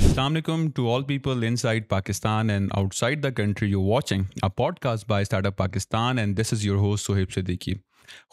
Assalamualaikum to all people inside Pakistan and outside the country. You're watching a podcast by Startup Pakistan and this is your host Sohaib Siddiqui.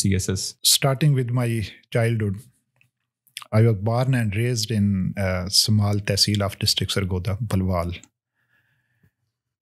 CSS. Starting with my childhood, I was born and raised in Samal Tehsil of District Sargodha, Balwal.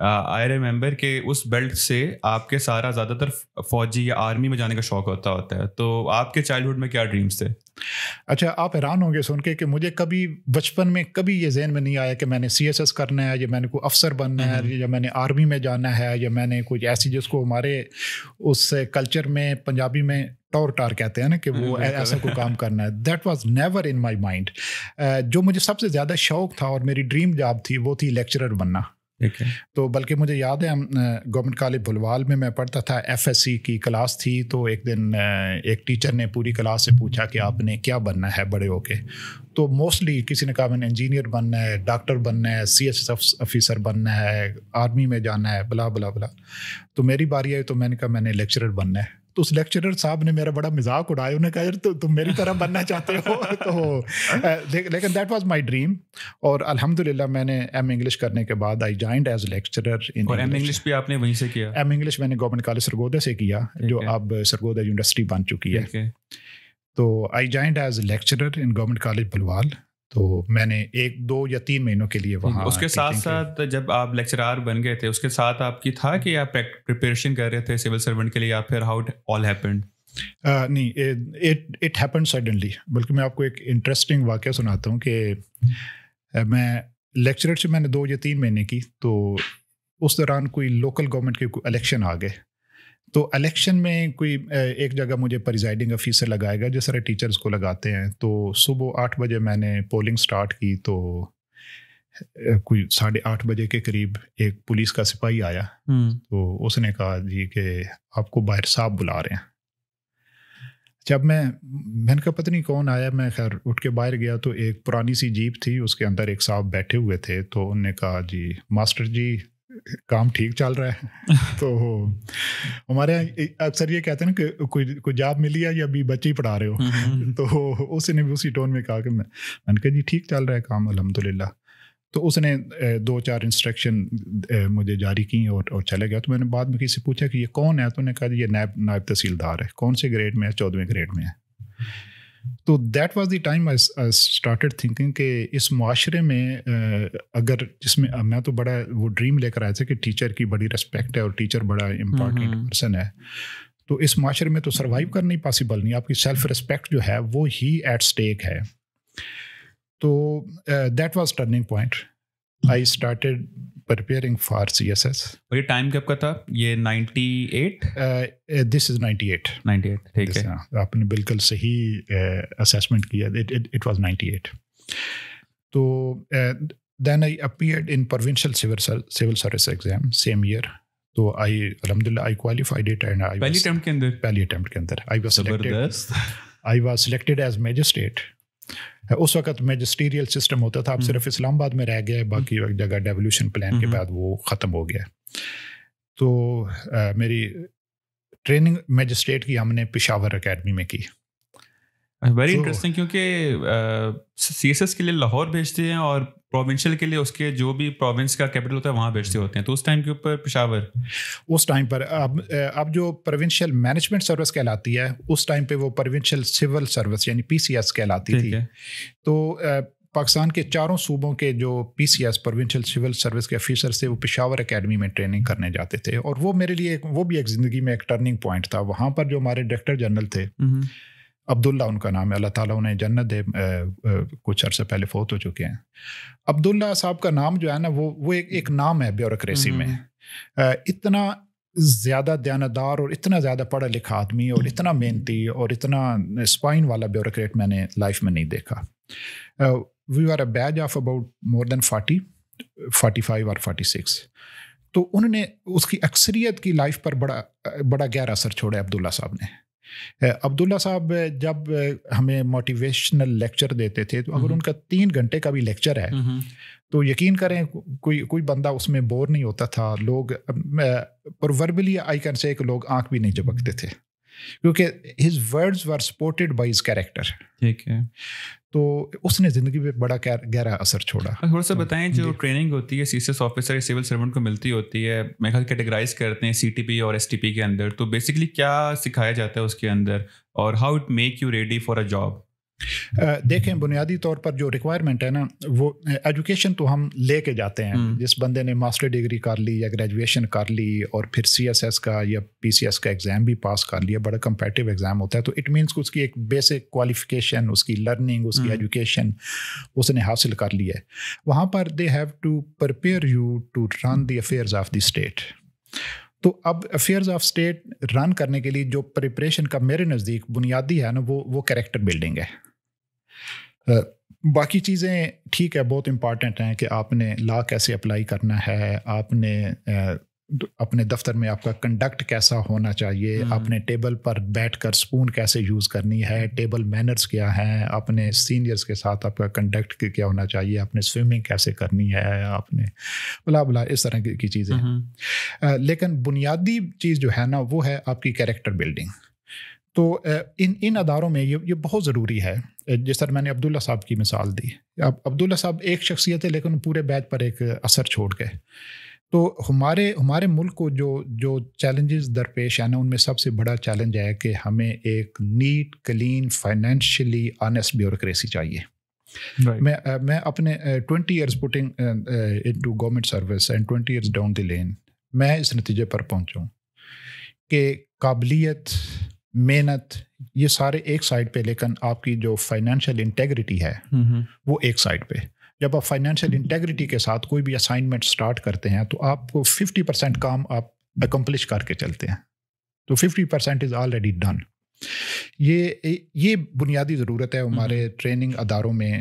I remember کہ اس belt سے آپ کے سارا زیادہ تر فوجی یا army میں جانے کا شوق ہوتا ہے. تو آپ کے چائلڈ ہوڈ میں کیا ڈریمس تھے؟ اچھا, آپ حیران ہوں گے سن کے کہ مجھے کبھی بچپن میں کبھی یہ ذہن میں نہیں آیا کہ میں نے CSS کرنا ہے یا میں نے کوئی افسر بننا ہے یا میں نے آرمی میں جانا ہے یا میں نے کچھ ایسی جس کو ہمارے اس کلچر میں پنجابی میں ٹور ٹار کہتے ہیں نا کہ وہ ایسا کوئی کام کرنا ہے. That was never in my mind. جو مجھے سب سے زیادہ شوق تھا اور میری ڈریم جاب تھی وہ تھی لیکچرر بننا. تو بلکہ مجھے یاد ہے گورنمنٹ کالج بھلوال میں پڑھتا تھا, FSC کی کلاس تھی. تو ایک دن ایک ٹیچر نے پوری کلاس سے پوچھا کہ آپ نے کیا بننا ہے بڑے ہو کے. تو موسٹلی کسی نے کہا میں نے انجینئر بننا ہے, ڈاکٹر بننا ہے, CSS آفیسر بننا ہے, آرمی میں جانا ہے, بلا بلا بلا. تو میری باری آئی تو میں نے کہا میں نے لیکچرر بننا ہے. تو اس لیکچرر صاحب نے میرا بڑا مذاق اڑایا, انہوں نے کہا یار تم میری طرح بننا چاہتے ہو. تو لیکن دیٹ واز مائی ڈریم. اور الحمدللہ میں نے ایم انگلش کرنے کے بعد آئی جوائنڈ ایز لیکچرر. اور ایم انگلش بھی آپ نے وہیں سے کیا؟ ایم انگلش میں نے گورنمنٹ کالج سرگودا سے کیا, جو اب سرگودا یونیورسٹی بن چکی ہے. تو I joined as lecturer in government college Bhalwal. تو میں نے 1, 2 یا 3 مہینوں کے لیے وہاں. اس کے ساتھ ساتھ جب آپ لیکچرار بن گئے تھے اس کے ساتھ آپ کی تھا کہ آپ پریپریشن کر رہے تھے سول سرونٹ کے لیے, یا پھر ہاؤ اٹ آل ہیپنڈ؟ نہیں, اٹ ہیپنڈ سڈنلی. بلکہ میں آپ کو ایک انٹرسٹنگ واقعہ سناتا ہوں کہ میں لیکچرر سے میں نے 2 یا 3 مہینے کی. تو اس دوران کوئی لوکل گورنمنٹ کے کوئی الیکشن آ گئے. تو الیکشن میں کوئی ایک جگہ مجھے پریزائڈنگ آفیسر لگائے گا جس طرح ٹیچرز کو لگاتے ہیں. تو صبح 8 بجے میں نے پولنگ سٹارٹ کی. تو کوئی 8:30 بجے کے قریب ایک پولیس کا سپاہی آیا. تو اس نے کہا جی کہ آپ کو باہر صاحب بلا رہے ہیں. جب میں نے کہا پتہ نہیں کون آیا. میں خیر اٹھ کے باہر گیا تو ایک پرانی سی جیپ تھی, اس کے اندر ایک صاحب بیٹھے ہوئے تھے. تو انہوں نے کہا جی ماسٹر جی کام ٹھیک چل رہا ہے؟ تو ہمارے یہاں اکثر یہ کہتے ہیں نا کہ کوئی جاب ملی ہے یا ابھی بچے ہی پڑھا رہے ہو. تو اس نے بھی اسی ٹون میں کہا کہ میں نے کہا جی ٹھیک چل رہا ہے کام الحمدللہ. تو اس نے 2-4 انسٹرکشن مجھے جاری کی اور چلے گیا. تو میں نے بعد میں کسی سے پوچھا کہ یہ کون ہے؟ تو انہوں نے کہا یہ نائب تحصیلدار ہے. کون سے گریڈ میں ہے؟ 14ویں گریڈ میں ہے. تو that was the time I started thinking کہ اس معاشرے میں اگر جس میں تو بڑا وہ ڈریم لے کر آیا تھا کہ ٹیچر کی بڑی ریسپیکٹ ہے اور ٹیچر بڑا امپورٹنٹ پرسن ہے. تو اس معاشرے میں تو سروائیو کرنا ہی پاسبل نہیں. آپ کی سیلف ریسپیکٹ جو ہے وہ ہی ایٹ اسٹیک ہے. تو that was turning point. I started preparing for CSS. اور یہ ٹائم کب کا تھا؟ یہ 98؟ دس از 98. ٹھیک ہے, آپ نے بالکل صحیح اسیسمنٹ کیا. It was 98. تو then I appeared in provincial civil service exam same year. تو آئی الحمدللہ I qualified it and I پہلی اٹمپٹ کے اندر I was selected as magistrate. اس وقت میجسٹیریل سسٹم ہوتا تھا. اب صرف اسلام آباد میں رہ گیا, باقی جگہ ڈیولوشن پلان کے بعد وہ ختم ہو گیا. تو میری ٹریننگ میجسٹریٹ کی ہم نے پشاور اکیڈمی میں کی. ویری انٹرسٹنگ, کیونکہ CSS کے لیے لاہور بھیجتے ہیں اور پروونشل کے لیے اس کے جو بھی پروونس کا کیپٹل ہوتا ہے وہاں بھیجتے ہوتے ہیں. تو اس ٹائم کے اوپر پشاور, اس ٹائم پر اب جو پروونشل مینجمنٹ سروس کہلاتی ہے اس ٹائم پہ وہ پروونشل سول سروس یعنی PCS کہلاتی تھی. تو پاکستان کے 4 صوبوں کے جو PCS پروونشل سول سروس کے آفیسر تھے وہ پشاور اکیڈمی میں ٹریننگ کرنے جاتے تھے. اور وہ میرے لیے وہ بھی ایک زندگی میں ایک ٹرننگ پوائنٹ تھا. وہاں پر جو ہمارے ڈائریکٹر جنرل تھے عبداللہ ان کا نام ہے, اللہ تعالیٰ انہیں جنت دے, کچھ عرصے پہلے فوت ہو چکے ہیں. عبداللہ صاحب کا نام جو ہے نا وہ ایک نام ہے بیوروکریسی میں. اتنا زیادہ دیانتدار اور اتنا زیادہ پڑھا لکھا آدمی اور اتنا محنتی اور اتنا اسپائن والا بیوروکریٹ میں نے لائف میں نہیں دیکھا. We are a batch of about more than 45 اور 46. تو انہوں نے اس کی اکثریت کی لائف پر بڑا گہرا اثر چھوڑا عبداللہ صاحب نے. عبداللہ صاحب جب ہمیں موٹیویشنل لیکچر دیتے تھے تو اگر ان کا 3 گھنٹے کا بھی لیکچر ہے تو یقین کریں کوئی بندہ اس میں بور نہیں ہوتا تھا. لوگ پرووربلی آئی کین سے کہ لوگ آنکھ بھی نہیں جھپکتے تھے کیونکہ his words were supported by his character. ٹھیک ہے. تو اس نے زندگی پہ بڑا گہرا اثر چھوڑا. تھوڑا سا بتائیں, جو ٹریننگ ہوتی ہے CSS آفیسر یا سول سرونٹ کو ملتی ہوتی ہے, میں خیال کیٹیگرائز کرتے ہیں CTP اور STP کے اندر, تو بیسکلی کیا سکھایا جاتا ہے اس کے اندر, اور how it make you ready for a job? دیکھیں بنیادی طور پر جو ریکوائرمنٹ ہے نا وہ ایجوکیشن تو ہم لے کے جاتے ہیں. جس بندے نے ماسٹر ڈگری کر لی یا گریجویشن کر لی اور پھر CSS کا یا PCS کا ایگزام بھی پاس کر لیا, بڑا کمپیٹیو ایگزام ہوتا ہے, تو اٹ مینس کہ اس کی ایک بیسک کوالیفیکیشن, اس کی لرننگ, اس کی ایجوکیشن اس نے حاصل کر لی ہے. وہاں پر they have to prepare you to run the affairs of the state. تو اب افیئرز آف اسٹیٹ رن کرنے کے لیے جو پریپریشن کا میرے نزدیک بنیادی ہے نا وہ کریکٹر بلڈنگ ہے. باقی چیزیں ٹھیک ہے بہت امپارٹنٹ ہیں کہ آپ نے لا کیسے اپلائی کرنا ہے, آپ نے اپنے دفتر میں آپ کا کنڈکٹ کیسا ہونا چاہیے, آپ نے ٹیبل پر بیٹھ کر سپون کیسے یوز کرنی ہے, ٹیبل مینرز کیا ہیں, اپنے سینئرز کے ساتھ آپ کا کنڈکٹ کیا ہونا چاہیے, آپ نے سوئمنگ کیسے کرنی ہے, آپ نے بلا بلا اس طرح کی چیزیں. لیکن بنیادی چیز جو ہے نا وہ ہے آپ کی کیریکٹر بلڈنگ. تو ان اداروں میں یہ بہت ضروری ہے. جس طرح میں نے عبداللہ صاحب کی مثال دی, اب عبداللہ صاحب ایک شخصیت ہے لیکن پورے بیچ پر ایک اثر چھوڑ گئے. تو ہمارے ملک کو جو چیلنجز درپیش ہیں نا ان میں سب سے بڑا چیلنج ہے کہ ہمیں ایک net clean financially honest bureaucracy چاہیے. میں اپنے 20 years putting into government service and 20 years down the lane میں اس نتیجے پر پہنچا ہوں کہ قابلیت, محنت یہ سارے ایک سائڈ پہ, لیکن آپ کی جو فائنینشیل انٹیگریٹی ہے وہ ایک سائڈ پہ. جب آپ فائنینشیل انٹیگریٹی کے ساتھ کوئی بھی اسائنمنٹ سٹارٹ کرتے ہیں تو آپ کو 50% کام آپ اکمپلش کر کے چلتے ہیں, تو 50% از آلریڈی ڈن. یہ بنیادی ضرورت ہے ہمارے ٹریننگ اداروں میں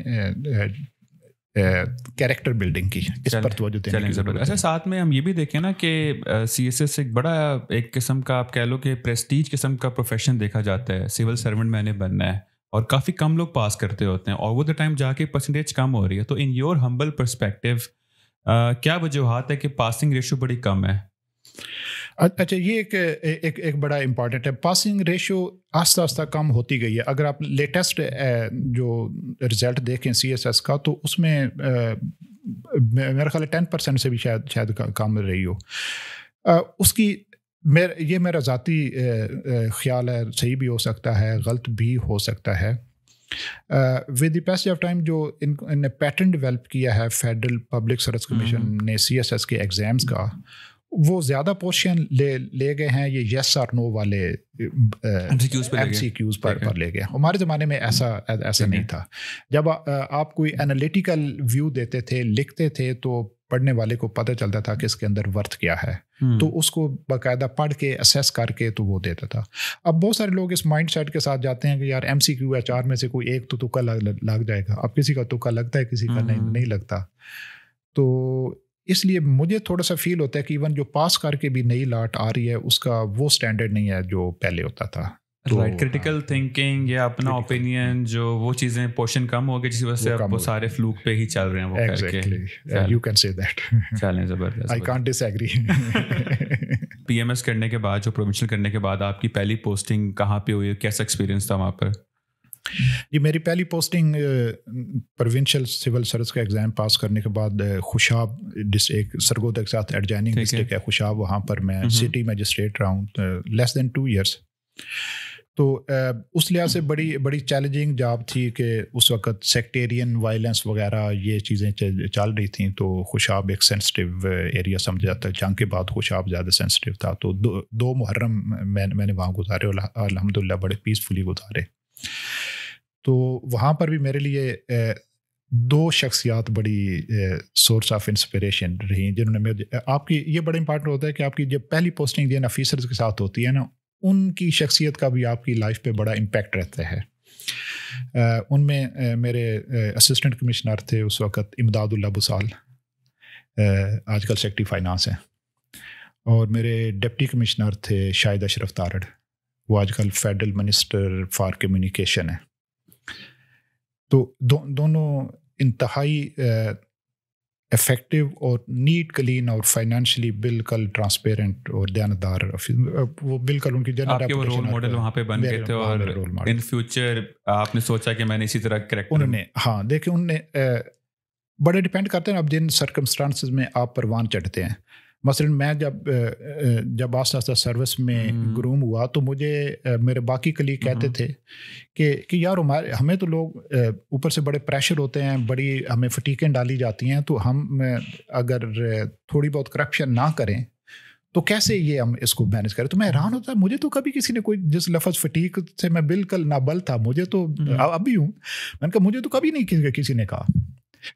کیریکٹر بلڈنگ کی, اس پر توجہ دینے کی ضرورت ہے. اچھا, ساتھ میں ہم یہ بھی دیکھیں نا کہ CSS ایک بڑا ایک قسم کا آپ کہہ لو کہ پریسٹیج قسم کا پروفیشن دیکھا جاتا ہے. سول سرونٹ میں نے بننا ہے اور کافی کم لوگ پاس کرتے ہوتے ہیں, اور وہ دا ٹائم جا کے پرسنٹیج کم ہو رہی ہے. تو ان یور ہمبل پرسپیکٹیو کیا وجوہات ہے کہ پاسنگ ریشو بڑی کم ہے؟ اچھا, یہ ایک بڑا امپورٹنٹ ہے. پاسنگ ریشو آہستہ آہستہ کم ہوتی گئی ہے. اگر آپ لیٹسٹ جو رزلٹ دیکھیں CSS کا تو اس میں میرا خیال ہے 10% سے بھی شاید کم رہی ہو. اس کی یہ میرا ذاتی خیال ہے, صحیح بھی ہو سکتا ہے, غلط بھی ہو سکتا ہے. With the passage of time جو ان نے پیٹرن ڈیولپ کیا ہے فیڈرل پبلک سروس کمیشن نے CSS کے ایگزامس کا, وہ زیادہ پورشن لے گئے ہیں یہ یس اور نو والے MCQs پر لے گئے. ہمارے زمانے میں ایسا نہیں تھا. جب آپ کوئی انالیٹیکل ویو دیتے تھے, لکھتے تھے, تو پڑھنے والے کو پتہ چلتا تھا کہ اس کے اندر ورتھ کیا ہے, تو اس کو باقاعدہ پڑھ کے اسیس کر کے تو وہ دیتا تھا. اب بہت سارے لوگ اس مائنڈ سیٹ کے ساتھ جاتے ہیں کہ یار MCQ ہے, 4 میں سے کوئی ایک تو تکا لگ جائے گا. اب کسی کا تکا لگتا ہے, کسی کا نہیں لگتا. تو اس لیے مجھے تھوڑا سا فیل ہوتا ہے کہ ایون جو پاس کر کے بھی نئی لاٹ آ رہی ہے اس کا وہ سٹینڈرڈ نہیں ہے جو پہلے ہوتا تھا. کریٹیکل تھنکنگ یا اپنا اوپینین جو وہ چیزیں پورشن کم ہو گئی جس وجہ سے اب وہ سارے فلوک پہ ہی چل رہے ہیں وہ کر کے. You can say that. چلیں, زبردست. آئی کانٹ ڈس ایگری. PMS کرنے کے بعد, جو پروونشل کرنے کے بعد آپ کی پہلی پوسٹنگ کہاں پہ ہوئی, کیسا ایکسپیرینس تھا وہاں پر؟ جی, میری پہلی پوسٹنگ پروونشل سول سروس کا ایگزام پاس کرنے کے بعد خوشاب ایک سرگودا کے ساتھ ایڈجائننگ ڈسٹرکٹ ہے خوشاب, وہاں پر میں سٹی میجسٹریٹ رہا ہوں لیس دین 2 years. تو اس لحاظ سے بڑی چیلنجنگ جاب تھی کہ اس وقت سیکٹیرین وائلنس وغیرہ یہ چیزیں چل رہی تھیں. تو خوشاب ایک سینسٹیو ایریا سمجھا جاتا ہے, جنگ کے بعد خوشاب زیادہ سینسٹیو تھا. تو 2 محرم میں نے وہاں گزارے اور الحمدللہ بڑے پیسفلی گزارے. تو وہاں پر بھی میرے لیے 2 شخصیات بڑی سورس آف انسپریشن رہی جنہوں نے آپ کی, یہ بڑا امپارٹنٹ ہوتا ہے کہ آپ کی جب پہلی پوسٹنگ جن آفیسرز کے ساتھ ہوتی ہے نا, ان کی شخصیت کا بھی آپ کی لائف پہ بڑا امپیکٹ رہتا ہے. ان میں میرے اسسٹنٹ کمشنر تھے اس وقت امداد اللہ بسال, آج کل سیکٹری فائنانس ہیں, اور میرے ڈپٹی کمشنر تھے شاہد اشرف تارڑ, وہ آج کل فیڈرل منسٹر فار کمیونیکیشن ہے. تو دونوں انتہائی افیکٹو اور نیٹ کلین اور فائنینشلی بالکل ٹرانسپیرنٹ اور دیانتدار, وہ بالکل ان کی آپ کے وہ رول ماڈل وہاں پہ بن گئے تھے. اور ان فیوچر آپ نے سوچا کہ میں نے اسی طرح کریکٹر انہوں نے, ہاں دیکھیں, انہوں نے بڑے ڈپینڈ کرتے ہیں اب جن سرکمسٹانسز میں آپ پروان چڑھتے ہیں. مثلاً میں جب آہستہ آہستہ سروس میں گروم ہوا تو مجھے میرے باقی کلیگ کہتے تھے کہ یار ہمیں تو لوگ اوپر سے بڑے پریشر ہوتے ہیں، بڑی ہمیں فٹیکیں ڈالی جاتی ہیں، تو ہم اگر تھوڑی بہت کرپشن نہ کریں تو کیسے یہ ہم اس کو مینیج کریں. تو میں حیران ہوتا، مجھے تو کبھی کسی نے کوئی جس لفظ فٹیک سے میں بالکل نابل تھا، مجھے تو اب بھی ہوں، میں نے کہا مجھے تو کبھی نہیں کسی نے کہا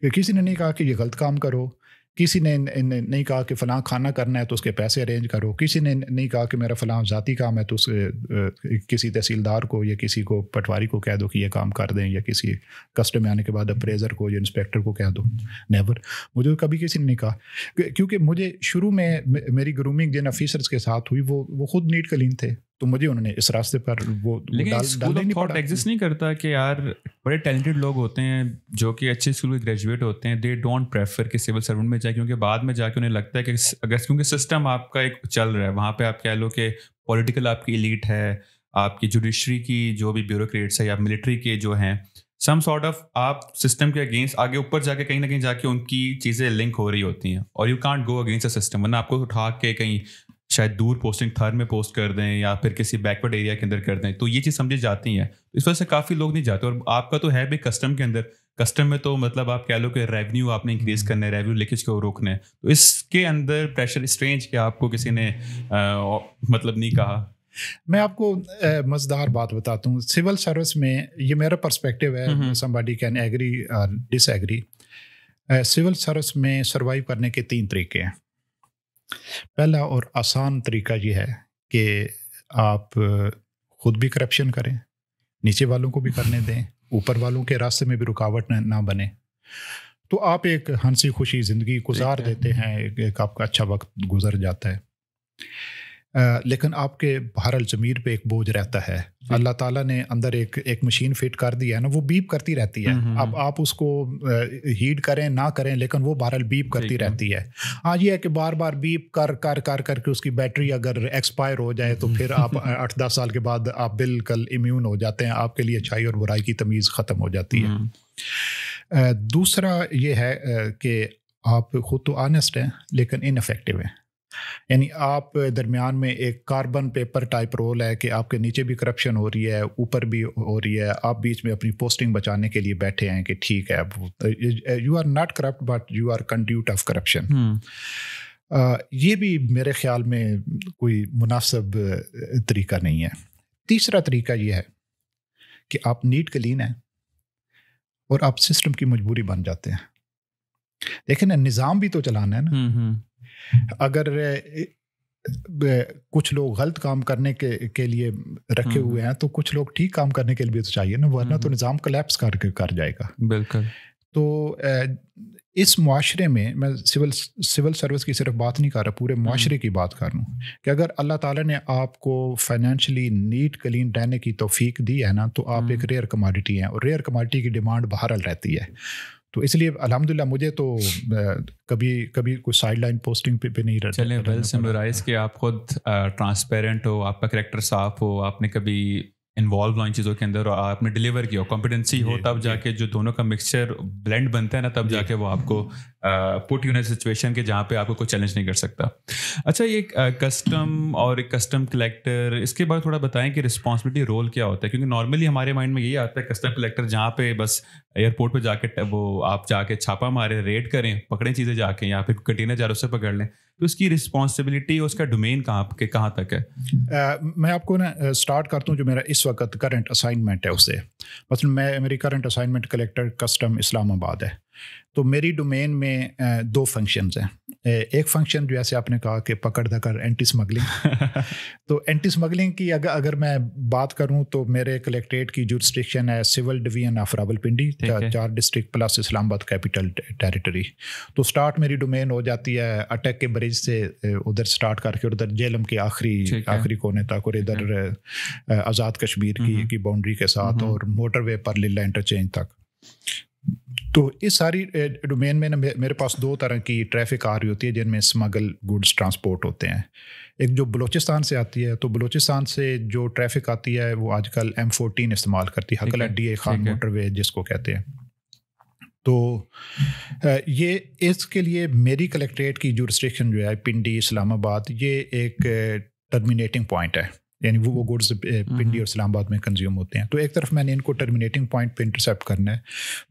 کہ کسی نے نہیں کہا کہ یہ غلط کام کرو، کسی نے نہیں کہا کہ فلاں کھانا کرنا ہے تو اس کے پیسے ارینج کرو، کسی نے نہیں کہا کہ میرا فلاں ذاتی کام ہے تو اس کسی تحصیلدار کو یا کسی کو پٹواری کو کہہ دو کہ یہ کام کر دیں، یا کسی کسٹم میں آنے کے بعد اپریزر کو یا انسپیکٹر کو کہہ دو. نیور. مجھے کبھی کسی نے نہیں کہا، کیونکہ مجھے شروع میں میری گرومنگ جن آفیسرز کے ساتھ ہوئی وہ خود نیٹ کلین تھے، تو مجھے انہوں نے اس راستے پر وہ ایگزسٹ نہیں کرتا کہ یار بڑے ٹیلنٹڈ لوگ ہوتے ہیں جو کہ اچھے اسکول کے گریجویٹ ہوتے ہیں، دے ڈونٹ پریفر کہ سول سرونٹ میں جائے، کیونکہ بعد میں جا کے انہیں لگتا ہے کہ اگر کیونکہ سسٹم آپ کا ایک چل رہا ہے وہاں پہ، آپ کہہ لو کہ پولیٹیکل آپ کی ایلیٹ ہے، آپ کی جوڈیشری کی جو بھی بیوروکریٹس ہے یا ملٹری کے جو ہیں، سم سارٹ آف آپ سسٹم کے اگینسٹ آگے اوپر جا کے کہیں نہ کہیں جا کے ان کی چیزیں لنک ہو رہی ہوتی ہیں، اور you can't go against a system, ورنہ آپ کو اٹھا کے کہیں شاید دور پوسٹنگ تھر میں پوسٹ کر دیں یا پھر کسی بیکورڈ ایریا کے اندر کر دیں، تو یہ چیز سمجھی جاتی ہیں. اس وجہ سے کافی لوگ نہیں جاتے. اور آپ کا تو ہے بھی کسٹم کے اندر، کسٹم میں تو مطلب آپ کہہ لو کہ ریونیو آپ نے انکریز کرنا ہے، ریونیو لیکیج کو روکنا ہے، تو اس کے اندر پریشر اسٹرینج کہ آپ کو کسی نے مطلب نہیں کہا. میں آپ کو مزیدار بات بتاتا ہوں. سول سروس میں یہ میرا پرسپیکٹیو ہے، somebody can agree or disagree. Civil service میں سروائیو کرنے کے 3 طریقے ہیں. پہلا اور آسان طریقہ یہ ہے کہ آپ خود بھی کرپشن کریں، نیچے والوں کو بھی کرنے دیں، اوپر والوں کے راستے میں بھی رکاوٹ نہ بنے، تو آپ ایک ہنسی خوشی زندگی گزار دیتے ہیں، ایک آپ کا اچھا وقت گزر جاتا ہے. لیکن آپ کے بہرحال ضمیر پہ ایک بوجھ رہتا ہے. اللہ تعالیٰ نے اندر ایک مشین فٹ کر دی ہے نا، وہ بیپ کرتی رہتی ہے. اب آپ اس کو ہیڈ کریں نہ کریں، لیکن وہ بہرحال بیپ کرتی رہتی ہے. ہاں یہ ہے کہ بار بار بیپ کر کے اس کی بیٹری اگر ایکسپائر ہو جائے تو پھر آپ 8-10 سال کے بعد آپ بالکل امیون ہو جاتے ہیں، آپ کے لیے اچھائی اور برائی کی تمیز ختم ہو جاتی ہے. دوسرا یہ ہے کہ آپ خود تو آنیسٹ ہیں لیکن انفیکٹو ہیں. یعنی آپ درمیان میں ایک کاربن پیپر ٹائپ رول ہے کہ آپ کے نیچے بھی کرپشن ہو رہی ہے، اوپر بھی ہو رہی ہے، آپ بیچ میں اپنی پوسٹنگ بچانے کے لیے بیٹھے ہیں کہ ٹھیک ہے you are not corrupt but you are conduit of corruption. یہ بھی میرے خیال میں کوئی مناسب طریقہ نہیں ہے. تیسرا طریقہ یہ ہے کہ آپ نیٹ کلین ہیں اور آپ سسٹم کی مجبوری بن جاتے ہیں. دیکھیں نا، نظام بھی تو چلانا ہے نا. اگر کچھ لوگ غلط کام کرنے کے لیے رکھے ہوئے ہیں تو کچھ لوگ ٹھیک کام کرنے کے لیے تو چاہیے نا، ورنہ تو نظام کلیپس کر جائے گا. بالکل. تو اس معاشرے میں سول سروس کی صرف بات نہیں کر رہا، پورے معاشرے کی بات کر رہا ہوں کہ اگر اللہ تعالیٰ نے آپ کو فائنینشلی نیٹ کلین رہنے کی توفیق دی ہے نا، تو آپ ایک ریئر کموڈٹی ہیں، اور ریئر کموڈٹی کی ڈیمانڈ بہرحال رہتی ہے. تو اس لیے الحمدللہ مجھے تو کبھی کوئی سائڈ لائن پوسٹنگ پہ نہیں رہتا. چلیں ویل سمرائز کہ آپ خود ٹرانسپیرنٹ ہو، آپ کا کریکٹر صاف ہو، آپ نے کبھی انوالو ہو ان چیزوں کے اندر اور آپ نے ڈلیور کیا ہو، کمپیٹنسی ہو، تب جا کے جو دونوں کا مکسچر بلینڈ بنتا ہے نا، تب جا کے وہ آپ کو پٹ یو ان سچویشن کے جہاں پہ آپ کو کوئی چیلنج نہیں کر سکتا. اچھا، یہ کسٹم اور ایک کسٹم کلیکٹر، اس کے بارے تھوڑا بتائیں کہ رسپانسبلٹی رول کیا ہوتا ہے، کیونکہ نارملی ہمارے مائنڈ میں یہی آتا ہے کسٹم کلیکٹر جہاں پہ بس ایئرپورٹ پہ جا کے وہ آپ جا کے چھاپا مارے، ریڈ کریں، پکڑیں چیزیں جا کے، یا پھر کنٹینر جا رہے اس سے پکڑ لیں، تو اس کی رسپانسبلٹی اس کا ڈومین کہاں تک ہے؟ میں آپ کو نا اسٹارٹ کرتا ہوں جو میرا اس وقت کرنٹ اسائنمنٹ ہے اس سے. مثلاً میری کرنٹ اسائنمنٹ کلیکٹر کسٹم اسلام آباد ہے. تو میری ڈومین میں 2 فنکشنز ہیں. ایک فنکشن جو ایسے آپ نے کہا کہ پکڑ دھکڑ اینٹی اسمگلنگ. تو اینٹی اسمگلنگ کی اگر میں بات کروں تو میرے کلیکٹریٹ کی جو ریسٹرکشن ہے civil division of Rawalpindi, 4 district plus Islamabad capital territory. تو سٹارٹ میری ڈومین ہو جاتی ہے اٹیک کے برج سے، ادھر سٹارٹ کر کے ادھر جیلم کے آخری کونے تک، اور ادھر آزاد کشمیر کی باؤنڈری کے ساتھ، اور موٹر وے پر لیلا انٹرچینج تک. تو اس ساری ڈومین میں میرے پاس 2 طرح کی ٹریفک آ رہی ہوتی ہے جن میں اسمگل گوڈز ٹرانسپورٹ ہوتے ہیں. ایک جو بلوچستان سے آتی ہے، تو بلوچستان سے جو ٹریفک آتی ہے وہ آج کل M14 استعمال کرتی ہے، حقلہ ڈی اے خان موٹر وے جس کو کہتے ہیں. تو یہ اس کے لیے میری کلیکٹریٹ کی جورسڈکشن جو ہے پنڈی اسلام آباد یہ ایک ٹرمینیٹنگ پوائنٹ ہے، یعنی وہ گوڈز پنڈی اور اسلام آباد میں کنزیوم ہوتے ہیں. تو ایک طرف میں نے ان کو ٹرمینیٹنگ پوائنٹ پہ انٹرسیپٹ کرنا ہے.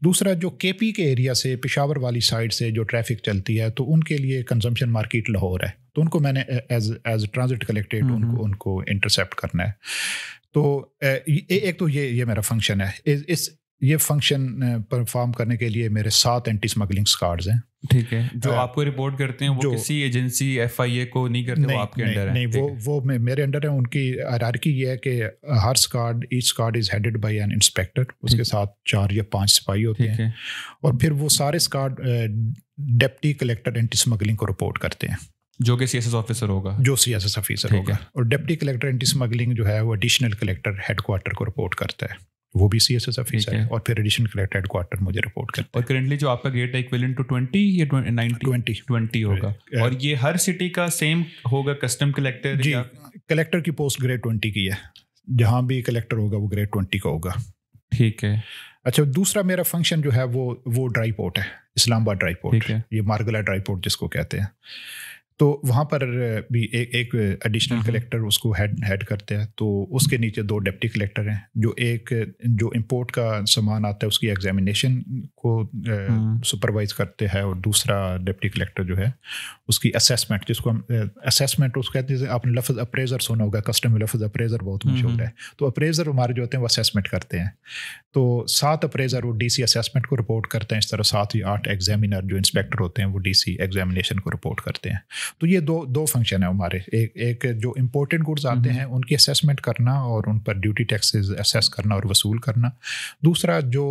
دوسرا جو کے پی کے ایریا سے پشاور والی سائڈ سے جو ٹریفک چلتی ہے تو ان کے لیے کنزمپشن مارکیٹ لاہور ہے، تو ان کو میں نے ایز ٹرانزٹ کلیکٹریٹ ان کو انٹرسیپٹ کرنا ہے. تو ایک تو یہ میرا فنکشن ہے. یہ فنکشن پرفارم کرنے کے لیے میرے 7 اینٹی اسمگلنگ اسکواڈز ہیں. ٹھیک ہے، جو آپ کو رپورٹ کرتے ہیں وہ کسی ایجنسی ایف آئی اے کو نہیں کرتے، وہ آپ کے انڈر ہیں؟ نہیں، وہ میرے انڈر ہیں. ان کی ہائرارکی یہ ہے کہ ہر squad each squad is headed by an inspector, اس کے ساتھ 4 یا 5 سپاہی ہوتے ہیں، اور پھر وہ سارے squad deputy collector anti smuggling کو رپورٹ کرتے ہیں، جو کہ سی ایس ایس آفیسر ہوگا، جو سی ایس ایس آفیسر ہوگا. اور ڈپٹی کلیکٹر اینٹی اسمگلنگ جو ہے وہ ایڈیشنل کلیکٹر ہیڈ کوارٹر کو رپورٹ کرتا ہے، وہ بھی سی ایس ایس آفیسر ہے. اور پھر ایڈیشنل کلیکٹر ہیڈ کوارٹر مجھے رپورٹ کرتا ہے. اور کرنٹلی جو آپ کا گیٹ ہے ایکویلنٹ ٹو 20 یا 20 ہوگا، اور یہ ہر سٹی کا سیم ہوگا کسٹم کلیکٹر؟ جی، کلیکٹر کی پوسٹ گریڈ 20 کی ہے، جہاں بھی کلیکٹر ہوگا وہ گریڈ 20 کا ہوگا. ٹھیک ہے. اچھا، دوسرا میرا فنکشن جو ہے وہ ڈرائی پورٹ ہے، اسلام آباد ڈرائی پورٹ، یہ مارگلا ڈرائی پورٹ جس کو کہتے ہیں. تو وہاں پر بھی ایک ایڈیشنل کلیکٹر اس کو ہیڈ کرتے ہیں. تو اس کے نیچے 2 ڈپٹی کلیکٹر ہیں، جو امپورٹ کا سامان آتا ہے اس کی ایگزامینیشن کو سپروائز کرتے ہیں، اور دوسرا ڈپٹی کلیکٹر جو ہے اس کی اسیسمنٹ، جس کو ہم اسیسمنٹ اس کو کہتے ہیں. آپ نے لفظ اپریزر سنا ہوگا، کسٹم میں لفظ اپریزر بہت مشہور ہے. تو اپریزر ہمارے جو ہوتے ہیں وہ اسیسمنٹ کرتے ہیں. تو 7 اپریزر وہ ڈی سی اسیسمنٹ کو رپورٹ کرتے ہیں. اس طرح 7 یا 8 ایگزامینر جو انسپیکٹر ہوتے ہیں وہ ڈی سی ایگزامینیشن کو رپورٹ کرتے ہیں. تو یہ دو فنکشن ہیں ہمارے. ایک جو امپورٹڈ گڈز آتے ہیں ان کی اسیسمنٹ کرنا اور ان پر ڈیوٹی ٹیکسز اسیس کرنا اور وصول کرنا. دوسرا جو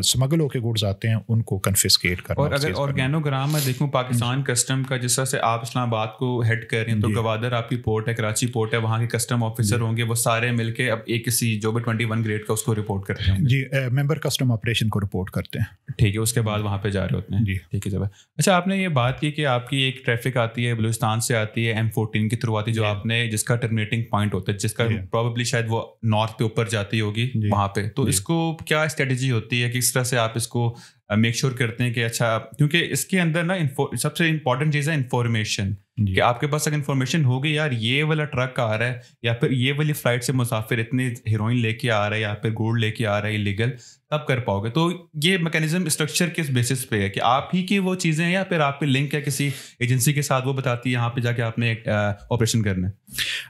سمگل ہو کے گڈز آتے ہیں ان کو کنفسکیٹ کرنا. اور اگر آرگینوگرام میں دیکھوں پاکستان کسٹم کا، جس طرح سے آپ اسلام آباد کو ہیڈ کر رہے ہیں، تو گوادر آپ کی پورٹ ہے، کراچی پورٹ ہے، وہاں کے کسٹم آفیسر ہوں گے، وہ سارے مل کے اب ایک کسی جو بھی 21 گریڈ کا اس کو رپورٹ کرتے ہیں. جی، ممبر کسٹم آپریشن کو رپورٹ کرتے ہیں. ٹھیک ہے، اس کے بعد وہاں پہ جا رہے ہوتے ہیں. جی ٹھیک ہے. اچھا، آپ نے یہ بات کی کہ آپ کی ایک ٹریفک آتی ہے بلوچستان سے، آتی ہے M14 کے تھرو آتی ہے، جو آپ نے جس کا ٹرمینیٹنگ پوائنٹ ہوتا ہے، جس کا پروبیبلی شاید وہ نارتھ پہ اوپر جاتی ہوگی وہاں پہ. تو اس کو کیا اسٹریٹجی ہوتی ہے، کس طرح سے آپ اس کو میک شور کرتے ہیں کہ اچھا، کیونکہ اس کے اندر نا سب سے امپورٹنٹ چیز ہے انفارمیشن، کہ آپ کے پاس اگر انفارمیشن ہوگی یار یہ والا ٹرک آ رہا ہے، یا پھر یہ والی فلائٹ سے مسافر اتنے ہیروئن لے کے آ رہا ہے، یا پھر گوڑ لے کے آ رہا ہے لیگل، تب کر پاؤ گے. تو یہ میکینزم اسٹرکچر کس بیسس پہ ہے، کہ آپ ہی کی وہ چیزیں ہیں یا پھر آپ پہ لنک ہے کسی ایجنسی کے ساتھ، وہ بتاتی ہے یہاں پہ جا کے آپ نے آپریشن کرنا ہے؟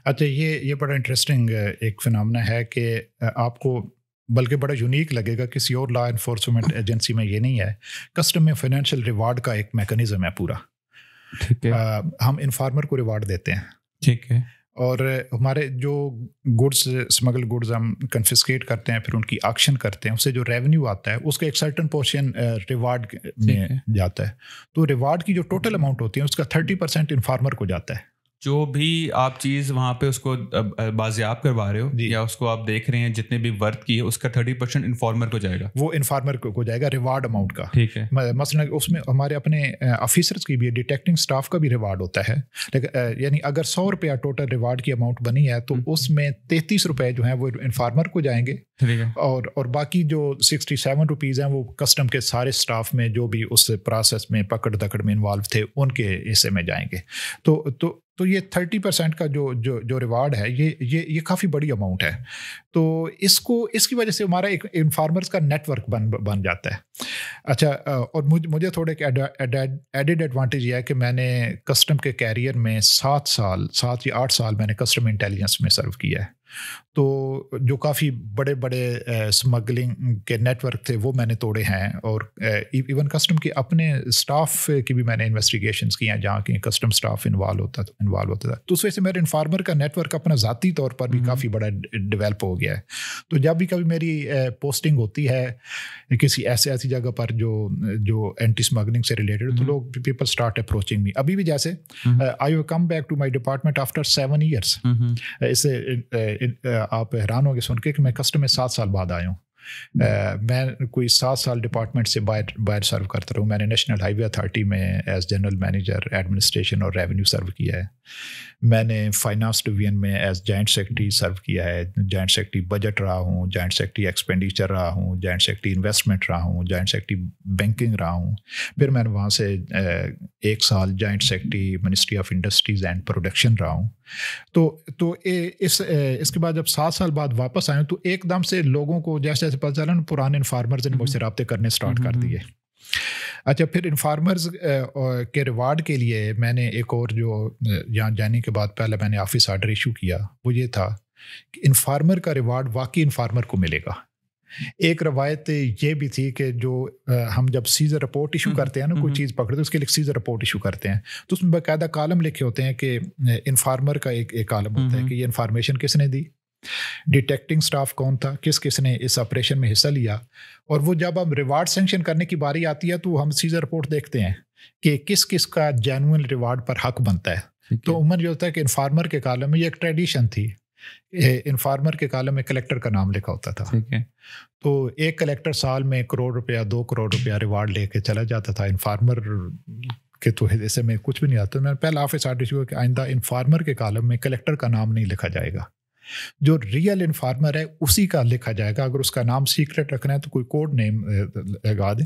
اچھا، یہ بڑا انٹرسٹنگ ایک فنامنا ہے کہ آپ کو بلکہ بڑا یونیک لگے گا، کسی اور لا انفورسمنٹ ایجنسی میں یہ نہیں ہے. کسٹم میں فائنینشیل ریوارڈ کا ایک میکانزم ہے پورا. ٹھیک ہے، ہم انفارمر کو ریوارڈ دیتے ہیں. ٹھیک ہے. اور ہمارے جو گڈز، اسمگل گڈز ہم کنفسکیٹ کرتے ہیں، پھر ان کی آکشن کرتے ہیں، اس سے جو ریونیو آتا ہے اس کا ایک سرٹن پورشن ریوارڈ میں جاتا ہے. تو ریوارڈ کی جو ٹوٹل اماؤنٹ ہوتی ہے اس کا 30% انفارمر کو جاتا ہے. جو بھی آپ چیز وہاں پہ اس کو بازیاب کروا رہے ہو یا اس کو آپ دیکھ رہے ہیں جتنے بھی ورتھ کی ہے، اس کا 30% انفارمر کو جائے گا. وہ انفارمر کو جائے گا ریوارڈ اماؤنٹ کا. ٹھیک ہے. مثلا اس میں ہمارے اپنے آفیسرس کی بھی، ڈیٹیکٹنگ سٹاف کا بھی ریوارڈ ہوتا ہے. لیکن یعنی اگر 100 روپیہ ٹوٹل ریوارڈ کی اماؤنٹ بنی ہے تو اس میں 33 روپے جو ہیں وہ انفارمر کو جائیں گے، اور باقی جو 67 روپیز ہیں وہ کسٹم کے سارے سٹاف میں جو بھی اس پروسیس میں پکڑ دکڑ میں انوالو تھے ان کے حصے میں جائیں گے. تو یہ 30% کا جو ریوارڈ ہے یہ کافی بڑی اماؤنٹ ہے. تو اس کی وجہ سے ہمارا ایک انفارمرز کا نیٹ ورک بن جاتا ہے. اچھا، اور مجھے تھوڑے ایڈڈ ایڈوانٹیج یہ ہے کہ میں نے کسٹم کے کیریئر میں 7 یا 8 سال میں نے کسٹم انٹیلیجنس میں سرو کیا ہے. تو جو کافی بڑے اسمگلنگ کے نیٹ ورک تھے وہ میں نے توڑے ہیں، اور ایون کسٹم کے اپنے اسٹاف کی بھی میں نے انویسٹیگیشنس کی ہیں جہاں کی کسٹم اسٹاف انوالو ہوتا تھا. تو اس وجہ سے میرے انفارمر کا نیٹ ورک اپنا ذاتی طور پر بھی کافی بڑا ڈیولپ ہو گیا ہے. تو جب بھی کبھی میری پوسٹنگ ہوتی ہے کسی ایسی جگہ پر جو اینٹی اسمگلنگ سے ریلیٹڈ، تو لوگ پیپل اسٹارٹ اپروچنگ می. ابھی بھی جیسے I have come back to my department after 7 years. اس سے آپ حیران ہوں گے سن کے کہ میں کسٹم میں 7 سال بعد آیا ہوں. میں کوئی 7 سال ڈپارٹمنٹ سے باہر سرو کرتا رہا ہوں. میں نے نیشنل ہائی وے اتھارٹی میں ایز جنرل مینیجر ایڈمنسٹریشن اور ریونیو سرو کیا ہے. میں نے فائنانس ڈویژن میں ایز جوائنٹ سیکرٹری سرو کیا ہے. جوائنٹ سیکرٹری بجٹ رہا ہوں, جوائنٹ سیکرٹری ایکسپینڈیچر رہا ہوں, جوائنٹ سیکرٹری انویسٹمنٹ رہا ہوں, جوائنٹ سیکرٹری بینکنگ رہا ہوں. پھر میں نے وہاں سے 1 سال joint secretary ministry of industries and production رہا ہوں. تو اس کے بعد جب 7 سال بعد واپس آئے تو ایک دم سے لوگوں کو جیسے جیسے پتہ چلا نا, پرانے انفارمرز نے مجھ سے رابطے کرنے اسٹارٹ کر دیے. اچھا, پھر انفارمرز کے ریوارڈ کے لیے میں نے ایک اور جو یہاں جانے کے بعد پہلے میں نے آفس آرڈر ایشو کیا, وہ یہ تھا کہ انفارمر کا ریوارڈ واقعی انفارمر کو ملے گا. ایک روایت یہ بھی تھی کہ جو ہم جب سیزر رپورٹ ایشو کرتے ہیں نا, کوئی چیز پکڑتے ہیں اس کے لیے سیزر رپورٹ ایشو کرتے ہیں, تو اس میں باقاعدہ کالم لکھے ہوتے ہیں کہ انفارمر کا ایک کالم ہوتا ہے کہ یہ انفارمیشن کس نے دی, ڈیٹیکٹنگ سٹاف کون تھا, کس نے اس آپریشن میں حصہ لیا. اور وہ جب ہم ریوارڈ سینکشن کرنے کی باری آتی ہے تو ہم سیزر رپورٹ دیکھتے ہیں کہ کس کا جینوئن ریوارڈ پر حق بنتا ہے. تو عموماً یہ ہوتا ہے کہ انفارمر کے کالم میں یہ ایک ٹریڈیشن تھی, انفارمر کے کالم میں کلیکٹر کا نام لکھا ہوتا تھا. تو ایک کلیکٹر سال میں 1 کروڑ روپیہ 2 کروڑ روپیہ ریوارڈ لے کے چلا جاتا تھا. انفارمر کے تو ایسے میں کچھ بھی نہیں آتا. میں پہلا آفس آرڈر ہوا کہ آئندہ انفارمر کے کالم میں کلیکٹر کا نام نہیں لکھا جائے گا, جو ریئل انفارمر ہے اسی کا لکھا جائے گا. اگر اس کا نام سیکرٹ رکھنا ہے تو کوئی کوڈ نیم لگا دیں,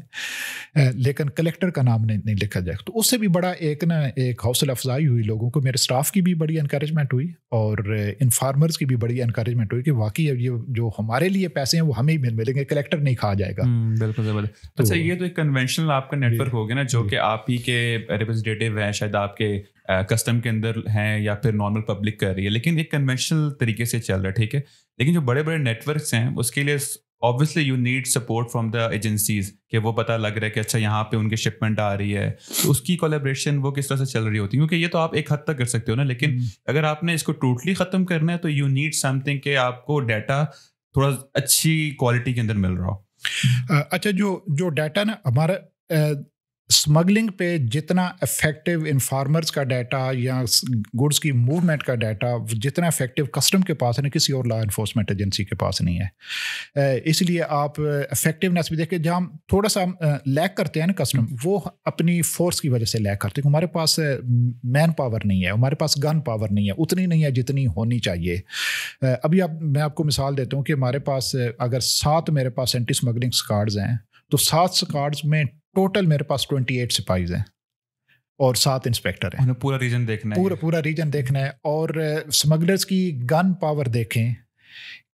لیکن کلیکٹر کا نام نہیں لکھا جائے گا. تو اس سے بھی بڑا ایک حوصلہ افزائی ہوئی لوگوں کو. میرے اسٹاف کی بھی بڑی انکریجمنٹ ہوئی اور انفارمرز کی بھی بڑی انکریجمنٹ ہوئی کہ واقعی یہ جو ہمارے لیے پیسے ہیں وہ ہمیں ہی ملیں گے, کلیکٹر نہیں کھا جائے گا. بالکل زبردست. اچھا, یہ تو ایک کنونشنل آپ کا نیٹ ورک ہو گیا نا, جو کہ آپ ہی کے ریپرزنٹیٹیو ہیں, شاید آپ کے کسٹم کے اندر ہیں یا پھر نارمل پبلک کر رہی ہے, لیکن ایک کنونشنل طریقے سے چل رہا ہے. ٹھیک ہے, لیکن جو بڑے بڑے نیٹ ورکس ہیں اس کے لیے obviously you need support from the agencies کہ وہ پتہ لگ رہا ہے کہ اچھا یہاں پہ ان کی شپمنٹ آ رہی ہے, تو اس کی کولیبریشن وہ کس طرح سے چل رہی ہوتی ہے. کیونکہ یہ تو آپ ایک حد تک کر سکتے ہو نا, لیکن اگر آپ نے اس کو ٹوٹلی ختم کرنا ہے تو you need something کہ آپ کو ڈیٹا تھوڑا اچھی کوالٹی کے اندر مل رہا ہو. اچھا, جو ڈیٹا نا ہمارا اسمگلنگ پہ جتنا افیکٹو انفارمرز کا ڈیٹا یا گڈس کی موومنٹ کا ڈیٹا جتنا افیکٹو کسٹم کے پاس ہے, کسی اور لا انفورسمنٹ ایجنسی کے پاس نہیں ہے. اس لیے آپ افیکٹونیس بھی دیکھیں, جہاں ہم تھوڑا سا لیک کرتے ہیں نا کسٹم, وہ اپنی فورس کی وجہ سے لیک کرتے ہیں. ہمارے پاس مین پاور نہیں ہے, ہمارے پاس گن پاور نہیں ہے, اتنی نہیں ہے جتنی ہونی چاہیے. ابھی میں آپ کو مثال دیتا ہوں کہ ہمارے پاس اگر 7 میرے پاس اینٹی اسمگلنگ اسکواڈز ہیں, تو 7 اسکواڈز میں ٹوٹل میرے پاس 28 سپاہیز ہیں اور 7 انسپیکٹر ہیں. پورا ریجن دیکھنا ہے, پورا ریجن دیکھنا ہے. اور اسمگلرز کی گن پاور دیکھیں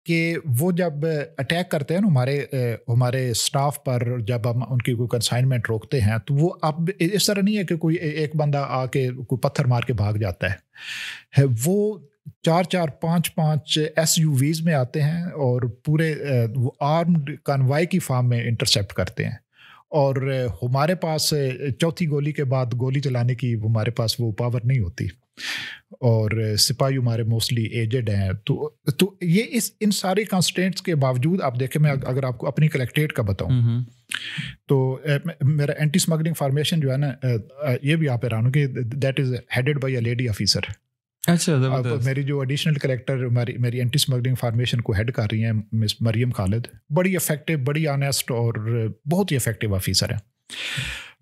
کہ وہ جب اٹیک کرتے ہیں نا ہمارے اسٹاف پر, جب ہم ان کی کوئی کنسائنمنٹ روکتے ہیں, تو وہ اب اس طرح نہیں ہے کہ کوئی ایک بندہ آ کے کوئی پتھر مار کے بھاگ جاتا ہے. وہ 4 5 SUVs میں آتے ہیں اور پورے وہ آرمڈ کنوائی کی فارم میں انٹرسیپٹ کرتے ہیں. اور ہمارے پاس چوتھی گولی کے بعد گولی چلانے کی ہمارے پاس وہ پاور نہیں ہوتی, اور سپاہی ہمارے موسٹلی ایجڈ ہیں. تو یہ ان سارے کنسٹرینٹس کے باوجود آپ دیکھیں, میں اگر آپ کو اپنی کلیکٹریٹ کا بتاؤں تو میرا اینٹی اسمگلنگ فارمیشن جو ہے نا, یہ بھی آپ حیران ہوں کہ that is headed by a lady officer. اچھا, میری جو ایڈیشنل کلیکٹر میری اینٹی اسمگلنگ فارمیشن کو ہیڈ کر رہی ہیں مس مریم خالد, بڑی افیکٹو, بڑی آنیسٹ اور بہت ہی افیکٹو آفیسر ہیں.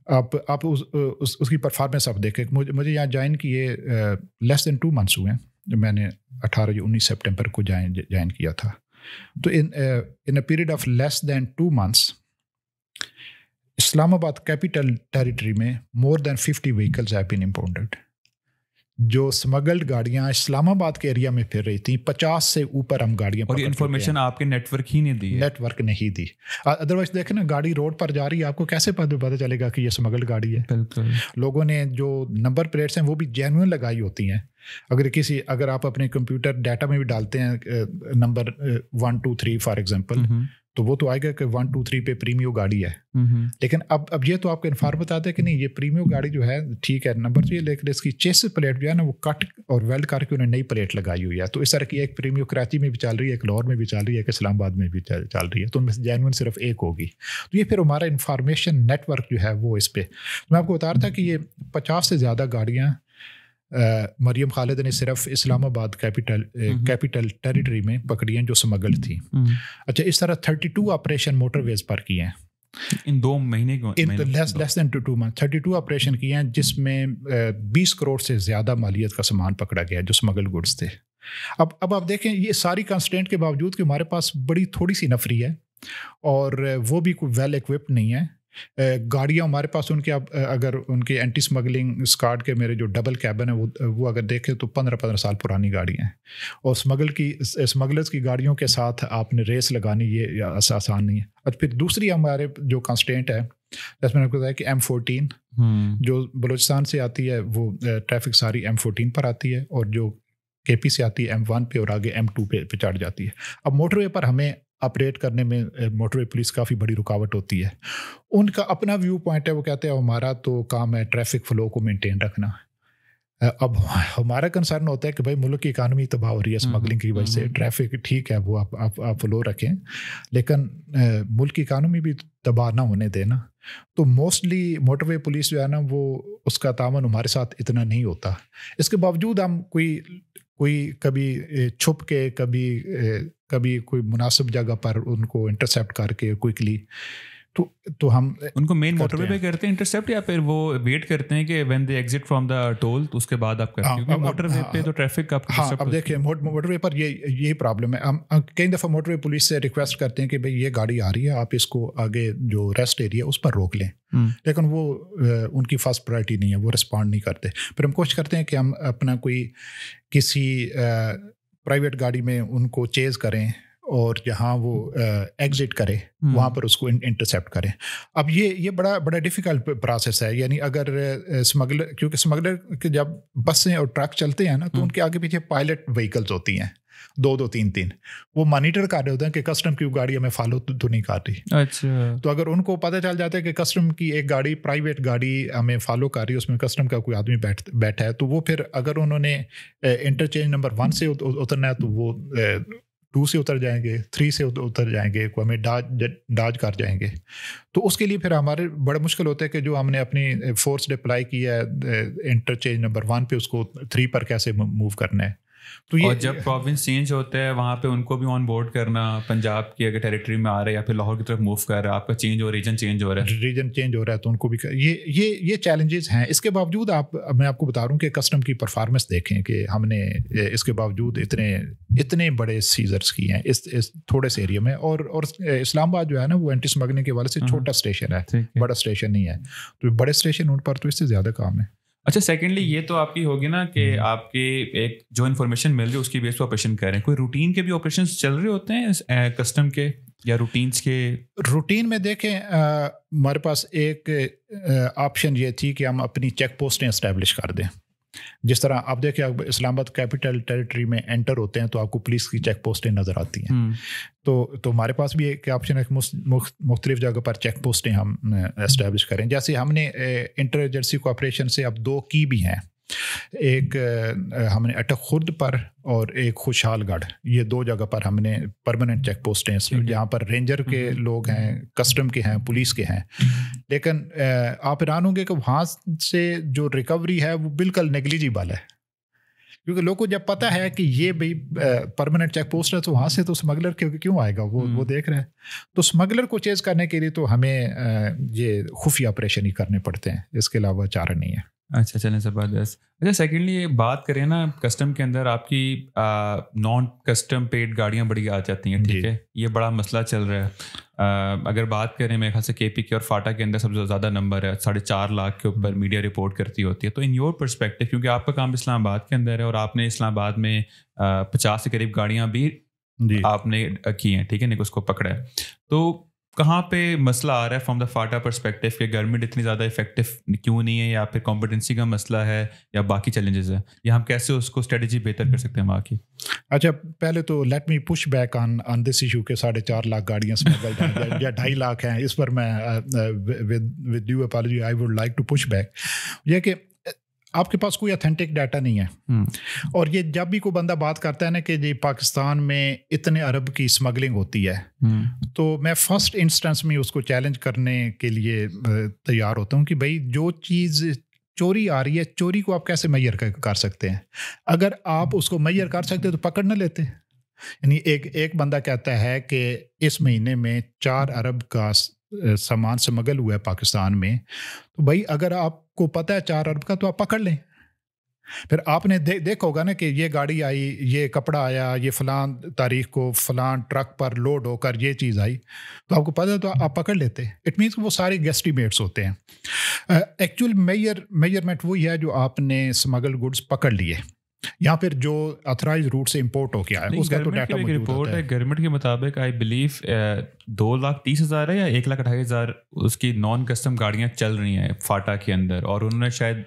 آپ اس کی پرفارمنس آپ دیکھیں. مجھے یہاں جوائن کیے لیس دین 2 منتھس ہوئے ہیں. میں نے 18 یا 19 سپٹمبر کو جوائن کیا تھا. تو in a period of less than 2 months Islamabad capital territory میں مور دین 50 وہیکلز ہیو بین امپاؤنڈڈ. جو اسمگلڈ گاڑیاں اسلام آباد کے ایریا میں پھر رہی تھیں, 50 سے اوپر ہم گاڑیاں. اور یہ انفارمیشن آپ کے نیٹ ورک ہی نہیں دی, نیٹ ورک نہیں دی. ادروائز دیکھیں نا, گاڑی روڈ پر جا رہی ہے, آپ کو کیسے پتہ چلے گا کہ یہ اسمگلڈ گاڑی ہے؟ بالکل. لوگوں نے جو نمبر پلیٹس ہیں وہ بھی جینوئن لگائی ہوتی ہیں. اگر آپ اپنے کمپیوٹر ڈیٹا میں بھی ڈالتے ہیں نمبر 1 2 3 فار ایگزامپل, تو وہ تو آئے گا کہ 1 2 3 پہ پریمیو گاڑی ہے. لیکن اب یہ تو آپ کو انفارم بتاتے ہیں کہ نہیں, یہ پریمیو گاڑی جو ہے ٹھیک ہے نمبر تو یہ, لیکن اس کی چیسس پلیٹ جو ہے نا وہ کٹ اور ویلڈ کر کے انہیں نئی پلیٹ لگائی ہوئی ہے. تو اس طرح کی ایک پریمیو کراچی میں بھی چل رہی ہے, ایک لاہور میں بھی چل رہی ہے, ایک اسلام آباد میں بھی چل رہی ہے. تو ان میں سے جینوئن صرف ایک ہوگی. تو یہ پھر ہمارا انفارمیشن نیٹ ورک جو ہے وہ اس پہ, میں آپ کو بتا رہا تھا کہ یہ 50 سے زیادہ گاڑیاں مریم خالد نے صرف اسلام آباد کیپٹل ٹیریٹری میں پکڑی ہیں جو سمگل تھی. اچھا, اس طرح 32 آپریشن موٹر ویز پر کیے ہیں ان 2 مہینے لیس دین 2 منتھ. 32 آپریشن کیے ہیں جس میں 20 کروڑ سے زیادہ مالیت کا سامان پکڑا گیا جو سمگل گڈس تھے. اب آپ دیکھیں یہ ساری کنسٹرینٹ کے باوجود کہ ہمارے پاس بڑی تھوڑی سی نفری ہے اور وہ بھی کوئی ویل ایکوپڈ نہیں ہے. گاڑیاں ہمارے پاس ان کے اگر ان کے اینٹی اسمگلنگ اسکاڈ کے میرے جو ڈبل کیبن ہے وہ اگر دیکھیں تو 15 سال پرانی گاڑیاں ہیں. اور اسمگلرز کی گاڑیوں کے ساتھ آپ نے ریس لگانی یہ آسان نہیں ہے. اور پھر دوسری ہمارے جو کنسٹرینٹ ہے جس میں نے بتایا کہ M14 جو بلوچستان سے آتی ہے وہ ٹریفک ساری M14 پر آتی ہے اور جو KP سے آتی ہے M1 پہ اور آگے M2 پہ چڑھ جاتی ہے. اب موٹر وے پر ہمیں آپریٹ کرنے میں موٹر وے پولیس کافی بڑی رکاوٹ ہوتی ہے. ان کا اپنا ویو پوائنٹ ہے, وہ کہتے ہیں ہمارا تو کام ہے ٹریفک فلو کو مینٹین رکھنا. اب ہمارا کنسرن ہوتا ہے کہ بھائی ملک کی اکانومی تباہ ہو رہی ہے اسمگلنگ کی وجہ سے. ٹریفک ٹھیک ہے وہ آپ فلو رکھیں لیکن ملک کی اکانومی بھی تباہ نہ ہونے دینا. تو موسٹلی موٹر وے پولیس جو ہے نا وہ اس کا تعاون ہمارے ساتھ اتنا نہیں ہوتا. اس کے باوجود ہم کوئی کبھی چھپ کے کبھی کوئی مناسب جگہ پر ان کو انٹرسیپٹ کر کے کوئکلی تو ہم ان کو مین موٹر وے پہ کرتے ہیں انٹرسیپٹ یا پھر وہ ویٹ کرتے ہیں کہ when they exit from the toll اس کے بعد آپ کرتے ہیں کیونکہ موٹر وے پہ تو ٹریفک آپ اب دیکھیں موٹر وے پر یہی پرابلم ہے. ہم کئی دفعہ موٹر وے پولیس سے ریکویسٹ کرتے ہیں کہ بھئی یہ گاڑی آ رہی ہے آپ اس کو آگے جو ریسٹ ایریا اس پر روک لیں, لیکن وہ ان کی فرسٹ پرائرٹی نہیں ہے, وہ رسپونڈ نہیں کرتے. پھر ہم کوشش کرتے ہیں کہ ہم اپنا کسی پرائیویٹ گاڑی میں ان کو چیز کریں اور جہاں وہ ایگزٹ کرے وہاں پر اس کو انٹرسیپٹ کریں. اب یہ بڑا ڈیفیکلٹ پروسیس ہے. یعنی اگر کیونکہ اسمگلر کے جب بسیں اور ٹرک چلتے ہیں نا تو ان کے آگے پیچھے پائلٹ وہیکلز ہوتی ہیں 2-3 وہ مانیٹر کر رہے ہوتے ہیں کہ کسٹم کی گاڑی ہمیں فالو تو نہیں کر رہی. اچھا, تو اگر ان کو پتہ چل جاتا ہے کہ کسٹم کی ایک گاڑی پرائیویٹ گاڑی ہمیں فالو کر رہی ہے اس میں کسٹم کا کوئی آدمی بیٹھا ہے تو وہ پھر اگر انہوں نے انٹرچینج نمبر 1 سے اترنا ہے تو وہ 2 سے اتر جائیں گے, 3 سے اتر جائیں گے, کوئی ہمیں ڈاج کر جائیں گے. تو اس کے لیے پھر ہمارے بڑا مشکل ہوتا ہے کہ جو ہم نے اپنی فورس ڈپلائی کی ہے انٹرچینج نمبر 1 پہ اس کو 3 پر کیسے موو کرنا ہے. تو اور جب پروونس چینج ہوتا ہے وہاں پہ ان کو بھی آن بورڈ کرنا, پنجاب کی اگر ٹیریٹری میں آ رہا ہے یا پھر لاہور کی طرف موو کر رہا ہے, آپ کا ریجن چینج ہو رہا ہے تو ان کو بھی یہ چیلنجز ہیں. اس کے باوجود میں آپ کو بتا رہا ہوں کہ کسٹم کی پرفارمنس دیکھیں کہ ہم نے اس کے باوجود اتنے بڑے سیزرز کیے ہیں اس تھوڑے سے ایریا میں. اور اسلام آباد جو ہے نا وہ اینٹی اسمگلنگ کے والے سے چھوٹا اسٹیشن ہے, بڑا اسٹیشن نہیں ہے. تو بڑے اسٹیشن ان پر تو اس سے زیادہ کام ہے. اچھا, سیکنڈلی یہ تو آپ کی ہوگی نا کہ آپ کے ایک جو انفارمیشن مل رہی ہے اس کی بیس پہ آپریشن کر رہے ہیں. کوئی روٹین کے بھی آپریشنس چل رہے ہوتے ہیں کسٹم کے یا روٹینس کے؟ روٹین میں دیکھیں ہمارے پاس ایک آپشن یہ تھی کہ ہم اپنی چیک پوسٹیں اسٹیبلش کر دیں. جس طرح آپ دیکھیں اسلام آباد کیپٹل ٹیریٹری میں انٹر ہوتے ہیں تو آپ کو پولیس کی چیک پوسٹیں نظر آتی ہیں. تو ہمارے پاس بھی ایک آپشن ہے مختلف جگہ پر چیک پوسٹیں ہم اسٹیبلش کریں. جیسے ہم نے انٹر ایجنسی کوآپریشن سے اب 2 کی بھی ہیں. ایک ہم نے اٹک خرد پر اور ایک خوشحال گڑھ, یہ 2 جگہ پر ہم نے پرماننٹ چیک پوسٹیں جہاں پر رینجر کے لوگ ہیں, کسٹم کے ہیں, پولیس کے ہیں. لیکن آپ حیران ہوں گے کہ وہاں سے جو ریکوری ہے وہ بالکل نیگلیجیبل ہے, کیونکہ لوگوں کو جب پتہ ہے کہ یہ بھائی پرماننٹ چیک پوسٹ ہے تو وہاں سے تو اسمگلر کیوں آئے گا, وہ دیکھ رہے ہیں. تو اسمگلر کو چیز کرنے کے لیے تو ہمیں یہ خفیہ آپریشن ہی کرنے پڑتے ہیں, اس کے علاوہ چارہ نہیں ہے. اچھا, چلیں زبردست. اچھا, سیکنڈلی بات کریں نا کسٹم کے اندر آپ کی نان کسٹم پیڈ گاڑیاں بڑی آ جاتی ہیں, ٹھیک ہے, یہ بڑا مسئلہ چل رہا ہے. اگر بات کریں میرے خیال سے KP کے اور فاٹا کے اندر سب سے زیادہ نمبر ہے, 4.5 لاکھ کے اوپر میڈیا رپورٹ کرتی ہوتی ہے. تو ان یور پرسپیکٹیو, کیونکہ آپ کا کام اسلام آباد کے اندر ہے اور آپ نے اسلام آباد میں 50 کے قریب گاڑیاں بھی آپ نے کی ہیں, ٹھیک ہے, اس کو پکڑا ہے, تو کہاں پہ مسئلہ آ رہا ہے فرام دا فاٹا پرسپیکٹیو کہ گورنمنٹ اتنی زیادہ افیکٹو کیوں نہیں ہے, یا پھر کمپیٹنسی کا مسئلہ ہے, یا باقی چیلنجز ہے, یا ہم کیسے اس کو اسٹریٹجی بہتر کر سکتے ہیں وہاں کی؟ اچھا, پہلے تو let me push back on this issue کہ 4.5 لاکھ گاڑیاں اسمگلڈ ہیں یا 2.5 لاکھ ہیں. اس پر میں with due apology I would like to push back. یہ کہ آپ کے پاس کوئی اتھینٹک ڈیٹا نہیں ہے, اور یہ جب بھی کوئی بندہ بات کرتا ہے نا کہ جی پاکستان میں اتنے ارب کی اسمگلنگ ہوتی ہے, تو میں فرسٹ انسٹنس میں اس کو چیلنج کرنے کے لیے تیار ہوتا ہوں کہ بھائی جو چیز چوری آ رہی ہے, چوری کو آپ کیسے میئر کر سکتے ہیں؟ اگر آپ اس کو میئر کر سکتے تو پکڑ نہ لیتے. یعنی ایک بندہ کہتا ہے کہ اس مہینے میں 4 ارب کا سامان سمگل ہوا ہے پاکستان میں, تو بھائی اگر آپ کو پتہ ہے 4 ارب کا تو آپ پکڑ لیں. پھر آپ نے دیکھا ہوگا نا کہ یہ گاڑی آئی, یہ کپڑا آیا, یہ فلاں تاریخ کو فلاں ٹرک پر لوڈ ہو کر یہ چیز آئی, تو آپ کو پتہ ہے تو آپ پکڑ لیتے. اٹ مینس وہ سارے گیسٹیمیٹس ہوتے ہیں. ایکچوئل میجرمنٹ وہی ہے جو آپ نے اسمگل گڈس پکڑ لیے یا پھر جو اتھرائز روٹ سے امپورٹ ہو کے آیا, اس کا تو ڈیٹا موجود ہوتا ہے. گورنمنٹ کے مطابق آئی بلیو 2,30,000 ہے یا 1,28,000 اس کی نان کسٹم گاڑیاں چل رہی ہیں فاٹا کے اندر, اور انہوں نے شاید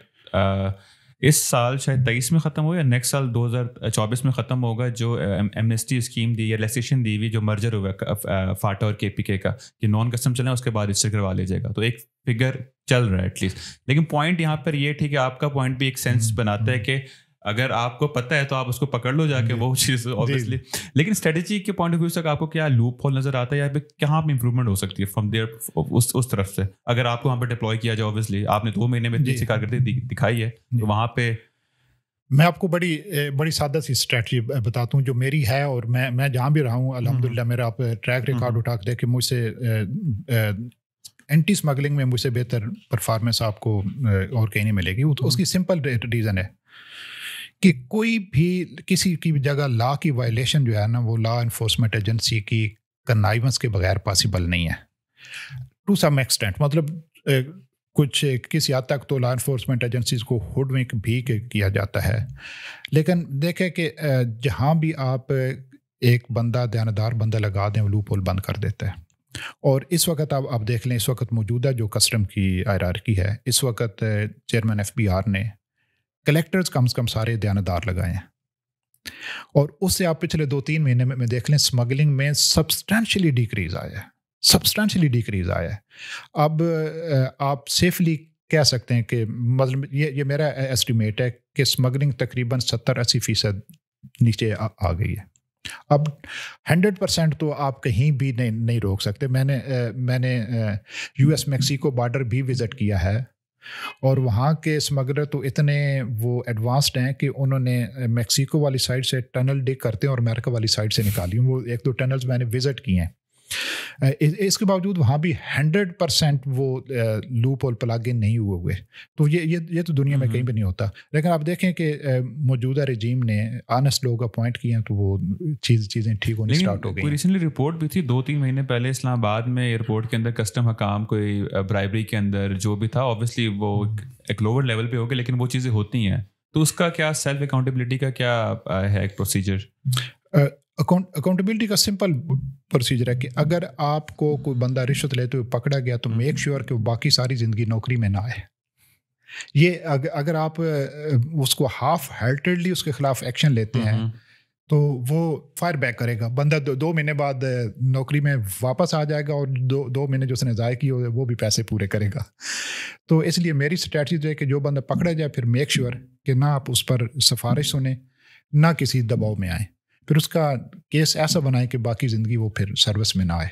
اس سال شاید 23 میں ختم ہو یا نیکسٹ سال 2024 میں ختم ہوگا, جو ایمنیسٹی اسکیم دی یا لیسیشن دی ہوئی جو مرجر ہوا ہے فاٹا اور کے پی کے کا, کہ نان کسٹم چلیں اس کے بعد رجسٹر کروا لیجیے گا. تو ایک فگر چل رہا ہے ایٹ لیسٹ. لیکن پوائنٹ یہاں پر یہ ٹھیک ہے, آپ کا پوائنٹ بھی ایک سینس بناتا ہے کہ اگر آپ کو پتہ ہے تو آپ اس کو پکڑ لو جا کے, وہ چیز اوبیسلی. لیکن اسٹریٹجی کے پوائنٹ آف ویو سے آپ کو کیا لوپ ہول نظر آتا ہے یا کہاں پہ امپروومنٹ ہو سکتی ہے فرام دیئر اس طرف سے, اگر آپ کو وہاں پہ ڈپلوائے کیا جائے؟ اوبیسلی آپ نے 2 مہینے میں اتنی کارکردگی دکھائی ہے, تو وہاں پہ میں آپ کو بڑی سادہ سی اسٹریٹجی بتاتا ہوں جو میری ہے, اور میں جہاں بھی رہا ہوں الحمدللہ میرا آپ ٹریک ریکارڈ اٹھا کے دیکھیں, مجھ سے اینٹی اسمگلنگ میں مجھ سے بہتر پرفارمنس آپ کو اور کہیں نہیں ملے گی. اس کی سمپل ریزن ہے کہ کوئی بھی کسی کی بھی جگہ لا کی وائلیشن جو ہے نا, وہ لا انفورسمنٹ ایجنسی کی کنائونس کے بغیر پاسبل نہیں ہے ٹو سم ایکسٹینٹ. مطلب کچھ کسی حد تک تو لا انفورسمنٹ ایجنسیز کو ہوڈ ونک بھی کیا جاتا ہے, لیکن دیکھیں کہ جہاں بھی آپ ایک بندہ دیانتدار بندہ لگا دیں, وہ لوپ ہول بند کر دیتا ہے. اور اس وقت آپ دیکھ لیں, اس وقت موجودہ جو کسٹم کی ہائرارکی ہے, اس وقت چیئرمین FBR نے کلیکٹرز کم سے کم سارے دیانتدار لگائے ہیں, اور اس سے آپ پچھلے 2-3 مہینے میں دیکھ لیں اسمگلنگ میں سبسٹینشلی ڈیکریز آیا ہے. اب آپ سیفلی کہہ سکتے ہیں کہ مطلب یہ میرا ایسٹیمیٹ ہے کہ اسمگلنگ تقریباً 70-80% نیچے آ گئی ہے. اب 100% تو آپ کہیں بھی نہیں روک سکتے. میں نے US میکسیکو بارڈر بھی وزٹ کیا ہے, اور وہاں کے اسمگلر تو اتنے وہ ایڈوانسڈ ہیں کہ انہوں نے میکسیکو والی سائڈ سے ٹنل ڈگ کرتے ہیں اور امریکہ والی سائڈ سے نکالی. وہ 1-2 ٹنلز میں نے وزٹ کیے ہیں. اس کے باوجود وہاں بھی 100% وہ لوپ ہول پلاگ ان نہیں ہوئے. تو یہ تو دنیا میں کہیں بھی نہیں ہوتا. لیکن آپ دیکھیں کہ موجودہ رجیم نے آنسٹ لوگ اپوائنٹ کیے ہیں, تو وہ چیزیں ٹھیک ہونی اسٹارٹ ہو گئی. کوئی ریسنٹلی رپورٹ بھی تھی 2-3 مہینے پہلے اسلام آباد میں, ایئرپورٹ کے اندر کسٹم حکام کوئی برائبری کے اندر جو بھی تھا, اوبیسلی وہ ایک لوور لیول پہ ہو گیا, لیکن وہ چیزیں ہوتی ہیں. تو اس کا کیا سیلف اکاؤنٹیبلٹی کا کیا ہے ایک پروسیجر؟ اکاؤنٹیبلٹی کا سمپل پروسیجر ہے کہ اگر آپ کو کوئی بندہ رشوت لیتے ہوئے پکڑا گیا تو میک شیور کہ وہ باقی ساری زندگی نوکری میں نہ آئے. یہ اگر آپ اس کو ہاف ہارٹیڈلی اس کے خلاف ایکشن لیتے ہیں تو وہ فائر بیک کرے گا. بندہ 2 مہینے بعد نوکری میں واپس آ جائے گا, اور 2 مہینے جو اس نے ضائع کیے وہ بھی پیسے پورے کرے گا. تو اس لیے میری اسٹریٹجی جو ہے کہ جو بندہ پکڑا جائے پھر میک شیور کہ نہ آپ اس پر سفارش سنیں, نہ کسی دباؤ میں آئیں, پھر اس کا کیس ایسا بنائیں کہ باقی زندگی وہ پھر سروس میں نہ آئے.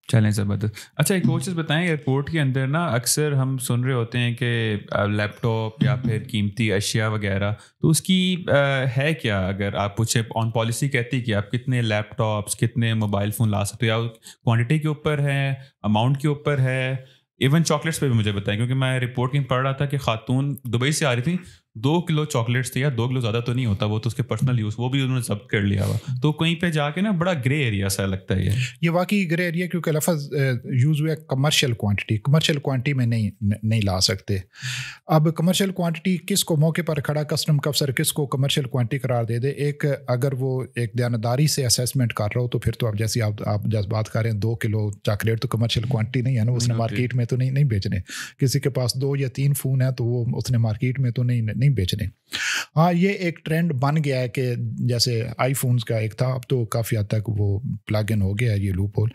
چلیں زبردست. اچھا ایک اور چیز بتائیں, ایئرپورٹ کے اندر نا اکثر ہم سن رہے ہوتے ہیں کہ لیپ ٹاپ یا پھر قیمتی اشیاء وغیرہ, تو اس کی ہے کیا؟ اگر آپ پوچھیں آن پالیسی کہتی کہ آپ کتنے لیپ ٹاپس کتنے موبائل فون لا سکتے ہو, یا کوانٹٹی کے اوپر ہے, اماؤنٹ کے اوپر ہے, ایون چاکلیٹس پہ بھی مجھے بتائیں, کیونکہ میں رپورٹ میں پڑھ رہا تھا کہ خاتون دبئی سے آ رہی تھی, 2 کلو چاکلیٹس تھے, یا 2 کلو زیادہ تو نہیں ہوتا, وہ تو اس کے پرسنل یوز, وہ بھی انہوں نے ضبط کر لیا ہوا. تو کہیں پہ جا کے نا بڑا گرے ایریا سا لگتا ہے. یہ واقعی گرے ایریا, کیونکہ لفظ یوز ہوا ہے کمرشل کوانٹٹی میں نہیں لا سکتے. اب کمرشل کوانٹٹی کس کو موقع پر کھڑا کسٹم کا افسر کس کو کمرشل کوانٹٹی قرار دے دے. ایک اگر وہ ایک دیانتداری سے اسیسمنٹ کر رہا ہو تو پھر تو آپ جیسی آپ بات کر رہے ہیں 2 کلو چاکلیٹ تو کمرشل کوانٹٹی نہیں ہے نا, اس نے مارکیٹ میں تو نہیں بیچنے. کسی کے پاس 2 یا 3 فون ہیں تو وہ اس نے مارکیٹ میں تو نہیں بیچنے. ہاں یہ ایک ٹرینڈ بن گیا ہے کہ جیسے آئی فونز کا ایک تھا, اب تو کافی حد تک وہ پلگ ان ہو گیا ہے یہ لوپ ہول,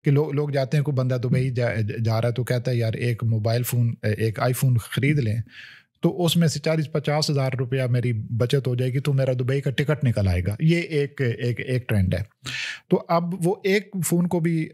کہ لوگ جاتے ہیں, کوئی بندہ دبئی جا رہا ہے تو کہتا ہے یار ایک موبائل فون ایک آئی فون خرید لیں تو اس میں سے 40-50 ہزار روپیہ میری بچت ہو جائے گی, تو میرا دبئی کا ٹکٹ نکل آئے گا. یہ ایک ٹرینڈ ہے. تو اب وہ ایک فون کو بھی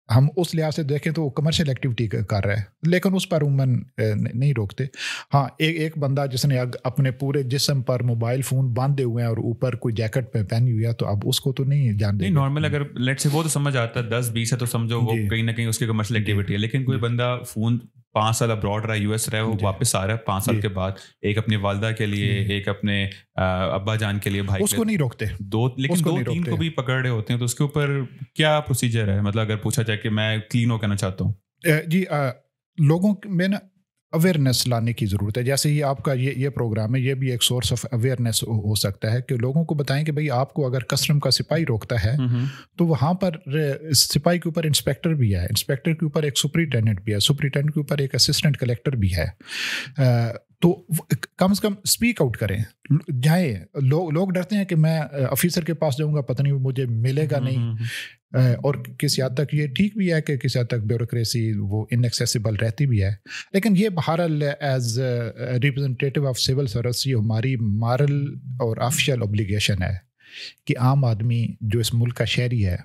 ہم اس لحاظ سے دیکھیں تو وہ کمرشل ایکٹیویٹی کر رہا ہے, لیکن اس پر عموماً نہیں روکتے. ہاں ایک بندہ جس نے اپنے پورے جسم پر موبائل فون باندھے ہوئے ہیں اور اوپر کوئی جیکٹ پہ پہنی ہوئی ہے تو اب اس کو تو نہیں جان دیں. نارمل اگر لیٹ سے وہ تو سمجھ آتا ہے 10-20 ہے تو سمجھو وہ کہیں نہ کہیں اس کی کمرشل ایکٹیویٹی ہے, لیکن کوئی بندہ فون 5 سال ابراڈ رہا, یو ایس رہا, وہ واپس آ رہا ہے 5 سال کے بعد, ایک اپنی والدہ کے لیے, ایک اپنے ابا جان کے لیے, بھائی اس کو نہیں روکتے, لیکن 2-3 کو بھی پکڑ رہے ہوتے ہیں, تو اس کے اوپر کیا پروسیجر ہے؟ مطلب اگر پوچھا جائے کہ میں کلین ہو کرنا چاہتا ہوں. جی لوگوں میں نا اویئرنیس لانے کی ضرورت ہے. جیسے یہ آپ کا یہ پروگرام ہے, یہ بھی ایک سورس آف اویئرنیس ہو سکتا ہے کہ لوگوں کو بتائیں کہ بھائی آپ کو اگر کسٹم کا سپاہی روکتا ہے تو وہاں پر سپاہی کے اوپر انسپیکٹر بھی ہے, انسپیکٹر کے اوپر ایک سپرنٹینڈنٹ بھی ہے, سپرنٹینڈنٹ کے اوپر ایک اسسٹنٹ کلیکٹر بھی ہے. تو کم سے کم اسپیک آؤٹ کریں, جائیں. لوگ ڈرتے ہیں کہ میں آفیسر کے پاس جاؤں گا پتہ نہیں مجھے ملے گا نہیں, اور کسی حد تک یہ ٹھیک بھی ہے کہ کسی حد تک بیوروکریسی وہ انیکسیسیبل رہتی بھی ہے, لیکن یہ بہرحال as representative of civil service یہ ہماری مارل اور آفیشیل اوبلیگیشن ہے کہ عام آدمی جو اس ملک کا شہری ہے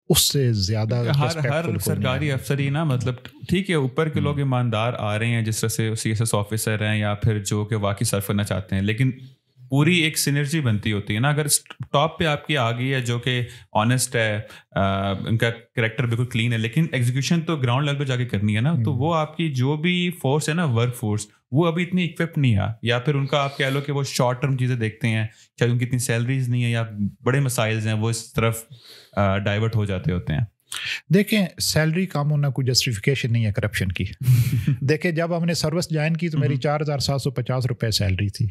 اس سے زیادہ ہر سرکاری افسر ہی نا, مطلب ٹھیک ہے اوپر کے لوگ ایماندار آ رہے ہیں جس طرح سے سی ایس ایس آفیسر ہیں یا پھر جو کہ واقعی سرو کرنا چاہتے ہیں, لیکن پوری ایک سینرجی بنتی ہوتی ہے نا. اگر ٹاپ پہ آپ کی آ گئی ہے جو کہ آنیسٹ ہے, ان کا کریکٹر بالکل کلین ہے, لیکن ایگزیکیوشن تو گراؤنڈ لیول پہ جا کے کرنی ہے نا, تو وہ آپ کی جو بھی فورس ہے نا, ورک فورس, وہ ابھی اتنی اکوپڈ نہیں ہے, یا پھر ان کا آپ کہہ لو کہ وہ شارٹ ٹرم چیزیں دیکھتے ہیں, شاید ان کی اتنی سیلریز نہیں ہے یا بڑے مسائل ہیں, وہ اس طرف ڈائیورٹ ہو جاتے ہوتے ہیں. دیکھیں سیلری کم ہونا کوئی جسٹیفیکیشن نہیں ہے کرپشن کی. دیکھیں جب ہم نے سروس جوائن کی تو میری 4,750 روپے سیلری تھی.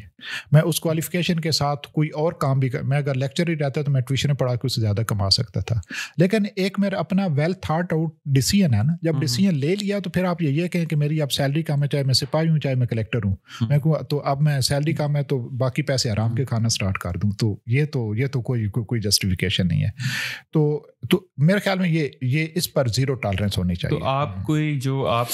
میں اس کوالیفیکیشن کے ساتھ کوئی اور کام بھی میں اگر لیکچر ہی رہتا تو میں ٹیوشن پڑھا کے اس سے زیادہ کما سکتا تھا. لیکن ایک میرا اپنا ویل تھاٹ آؤٹ ڈیسیژن ہے نا, جب ڈیسیژن لے لیا تو پھر آپ یہ کہیں کہ میری اب سیلری کم ہے, چاہے میں سپاہی ہوں چاہے میں کلیکٹر ہوں, میں تو اب میں سیلری کم ہے تو باقی پیسے آرام کے کھانا اسٹارٹ کر دوں, تو یہ تو کوئی جسٹیفیکیشن نہیں ہے. تو میرے خیال میں یہ اس پر زیرو ٹالرنس ہونی چاہیے. تو آپ کوئی جو آپ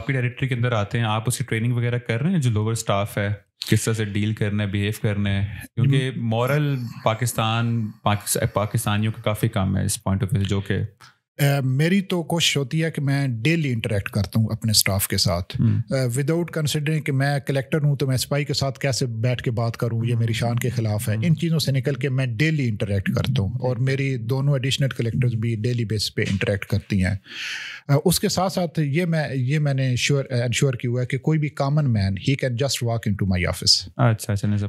کی ڈائریکٹری کے اندر آتے ہیں, آپ اس کی ٹریننگ وغیرہ کر رہے ہیں, جو لوور اسٹاف ہے کس طرح سے ڈیل کرنا ہے, بیہیو کرنا ہے, کیونکہ مورل پاکستانیوں کا کافی کام ہے اس پوائنٹ آف ویو, جو کہ میری تو کوشش ہوتی ہے کہ میں ڈیلی انٹریکٹ کرتا ہوں اپنے اسٹاف کے ساتھ, وداؤٹ کنسیڈرنگ کہ میں کلیکٹر ہوں تو میں سپاہی کے ساتھ کیسے بیٹھ کے بات کروں, یہ میری شان کے خلاف ہے. ان چیزوں سے نکل کے میں ڈیلی انٹریکٹ کرتا ہوں, اور میری دونوں ایڈیشنل کلیکٹرز بھی ڈیلی بیس پہ انٹریکٹ کرتی ہیں. اس کے ساتھ ساتھ یہ میں نے انشور کیا ہوا ہے کہ کوئی بھی کامن مین ہی can just walk in to my office.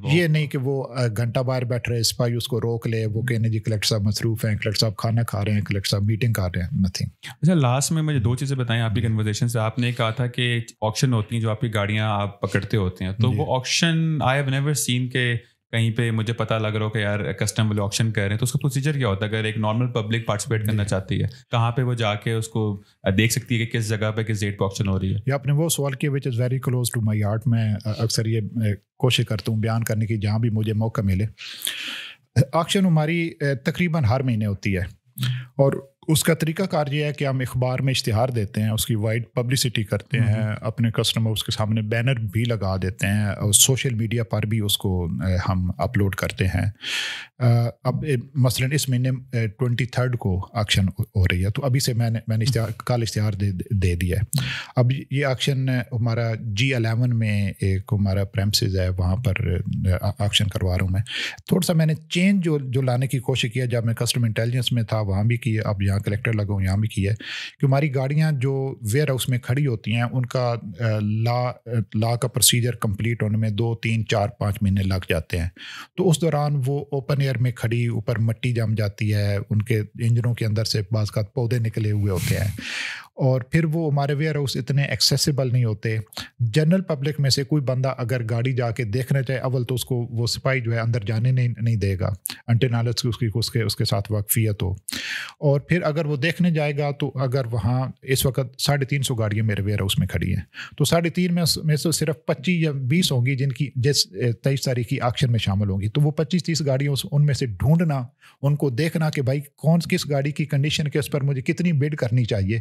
یہ نہیں کہ وہ گھنٹہ باہر بیٹھ رہے, سپاہی اس کو روک لے, وہ کہنے جی کلیکٹر صاحب مصروف ہیں, کلیکٹر صاحب کھانا کھا رہے ہیں, کلیکٹر صاحب میٹنگ کر رہے ہیں, نتھنگ. اچھا لاسٹ میں مجھے 2 چیزیں بتائیں آپ کی کنورسیشن سے. آپ نے کہا تھا کہ آکشن ہوتی ہیں جو آپ کی گاڑیاں آپ پکڑتے ہوتے ہیں, تو وہ auction I have never seen کہ کہیں پہ مجھے پتہ لگ رہا ہو کہ یار کسٹم والے آکشن کر رہے ہیں, تو اس کا پروسیجر کیا ہوتا ہے؟ اگر ایک نارمل پبلک پارٹیسپیٹ کرنا چاہتی ہے, کہاں پہ وہ جا کے اس کو دیکھ سکتی ہے کہ کس جگہ پہ کس ڈیٹ پہ آکشن ہو رہی ہے؟ یہ آپ نے وہ سوال کیا which is very close to my heart. میں اکثر یہ کوشش کرتا ہوں بیان کرنے کی جہاں بھی مجھے موقع ملے. آکشن ہماری تقریباً ہر مہینے ہوتی ہے, اور اس کا طریقہ کار یہ ہے کہ ہم اخبار میں اشتہار دیتے ہیں, اس کی وائڈ پبلسٹی کرتے ہیں, اپنے کسٹمرز کے سامنے بینر بھی لگا دیتے ہیں, اور سوشل میڈیا پر بھی اس کو ہم اپلوڈ کرتے ہیں. اب مثلاً اس مہینے 23 کو آکشن ہو رہی ہے, تو ابھی سے میں نے کل اشتہار دے دیا ہے. اب یہ آکشن ہمارا G11 میں ایک ہمارا پریمسز ہے, وہاں پر آکشن کروا رہا ہوں میں. تھوڑا سا میں نے چینج جو لانے کی کوشش کیا, جب میں کسٹم انٹیلیجنس میں تھا وہاں بھی کی ہے, اب یہاں کلیکٹر لگا ہوں یہاں بھی کی ہے, کہ ہماری گاڑیاں جو ویئر ہاؤس میں کھڑی ہوتی ہیں ان کا لا کا پروسیجر کمپلیٹ ہونے میں 2, 3, 4, 5 مہینے لگ جاتے ہیں. تو اس دوران وہ اوپن ایئر میں کھڑی, اوپر مٹی جم جاتی ہے, ان کے انجنوں کے اندر سے بعض کا پودے نکلے ہوئے ہوتے ہیں, اور پھر وہ ہمارے ویئر ہاؤس اتنے ایکسیسیبل نہیں ہوتے. جنرل پبلک میں سے کوئی بندہ اگر گاڑی جا کے دیکھنا چاہے, اول تو اس کو وہ سپاہی جو ہے اندر جانے نہیں دے گا انٹینالس اس کے ساتھ واقفیت ہو. اور پھر اگر وہ دیکھنے جائے گا تو اگر وہاں اس وقت 350 گاڑیاں میرے ویئر ہاؤس میں کھڑی ہیں, تو 350 میں سے صرف 25 یا 20 ہوں گی جن کی 23 تاریخ کی آکشن میں شامل ہوں گی. تو وہ 25-30 گاڑیاں ان میں سے ڈھونڈنا, ان کو دیکھنا کہ بھائی کس گاڑی کی کنڈیشن کے اس پر مجھے کتنی بڈ کرنی چاہیے,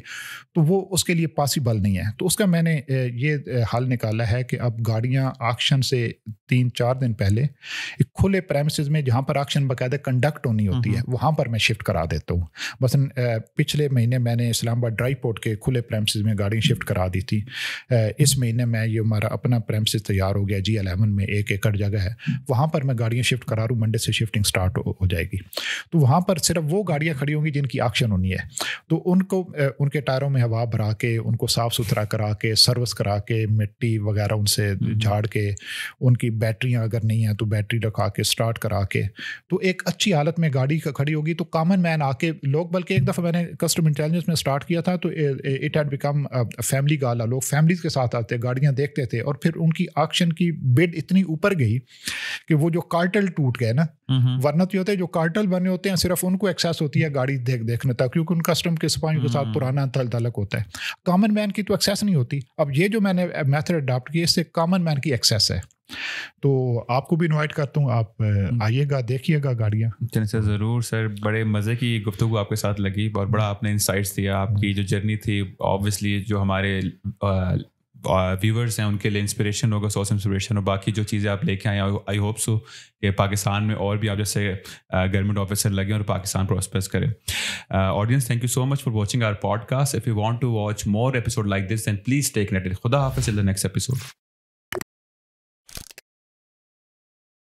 تو وہ اس کے لیے پاسبل نہیں ہے. تو اس کا میں نے یہ حل نکالا ہے کہ اب گاڑیاں آکشن سے 3-4 دن پہلے ایک کھلے پریمسز میں جہاں پر آکشن باقاعدہ کنڈکٹ ہونی ہوتی ہے وہاں پر میں شفٹ کرا دیتا ہوں. مثلاً پچھلے مہینے میں نے اسلام آباد ڈرائی پورٹ کے کھلے پریمسز میں گاڑیاں شفٹ کرا دی تھی. اس مہینے میں یہ ہمارا اپنا پریمسز تیار ہو گیا G11 میں 1 ایکڑ جگہ ہے, وہاں پر میں گاڑیاں شفٹ کرا رہا ہوں. منڈے سے شفٹنگ سٹارٹ ہو جائے گی. تو وہاں پر صرف وہ گاڑیاں کھڑی ہوں گی جن کی آکشن ہونی ہے. تو ان کو ان کے ٹائروں میں ہوا بھرا کے, ان کو صاف ستھرا کرا کے, سروس کرا کے, مٹی وغیرہ ان سے جھاڑ کے, ان کی بیٹریاں اگر نہیں ہیں تو بیٹری رکھا کے سٹارٹ کرا کے, تو ایک اچھی حالت میں گاڑی کھڑی ہوگی. تو کامن مین آ کے لوگ, بلکہ ایک دفعہ میں نے کسٹم انٹیلیجنس میں سٹارٹ کیا تھا تو اٹ ہیڈ بیکم فیملی گالا. لوگ فیملیز کے ساتھ آتے, گاڑیاں دیکھتے تھے, اور پھر ان کی آکشن کی بڈ اتنی اوپر گئی کہ وہ جو کارٹل ٹوٹ گئے نا, ورنہ تو ہوتے ہیں جو کارٹل بنے ہوتے ہیں صرف ان کو ایکسیس ہوتی ہے گاڑی دیکھنے تک, کیونکہ ان کسٹم کے سپاہیوں کے ساتھ پرانا تعلق ہوتا ہے. کامن مین کی تو ایکسیس نہیں ہوتی. اب یہ جو میں نے میتھڈ اڈاپٹ کیا اس سے کامن مین کی ایکسیس ہے. تو آپ کو بھی انوائٹ کرتا ہوں, آپ آئیے گا, دیکھیے گا گاڑیاں. سر ضرور سر, بڑے مزے کی گفتگو آپ کے ساتھ لگی اور بڑا آپ نے انسائٹس دیا. آپ کی جو جرنی تھی اوبویسلی جو ہمارے ویورز ہیں ان کے لیے انسپریشن ہوگا, سورس انسپریشن, اور باقی جو چیزیں آپ لے کے آئے آئی ہوپ سو کہ پاکستان میں اور بھی آپ جیسے گورنمنٹ آفیسر لگیں اور پاکستان پراسپرس کریں. Audience, thank you so much for watching our podcast. If you want to watch more episode like this then please stay connected. خدا حافظ, till the next episode.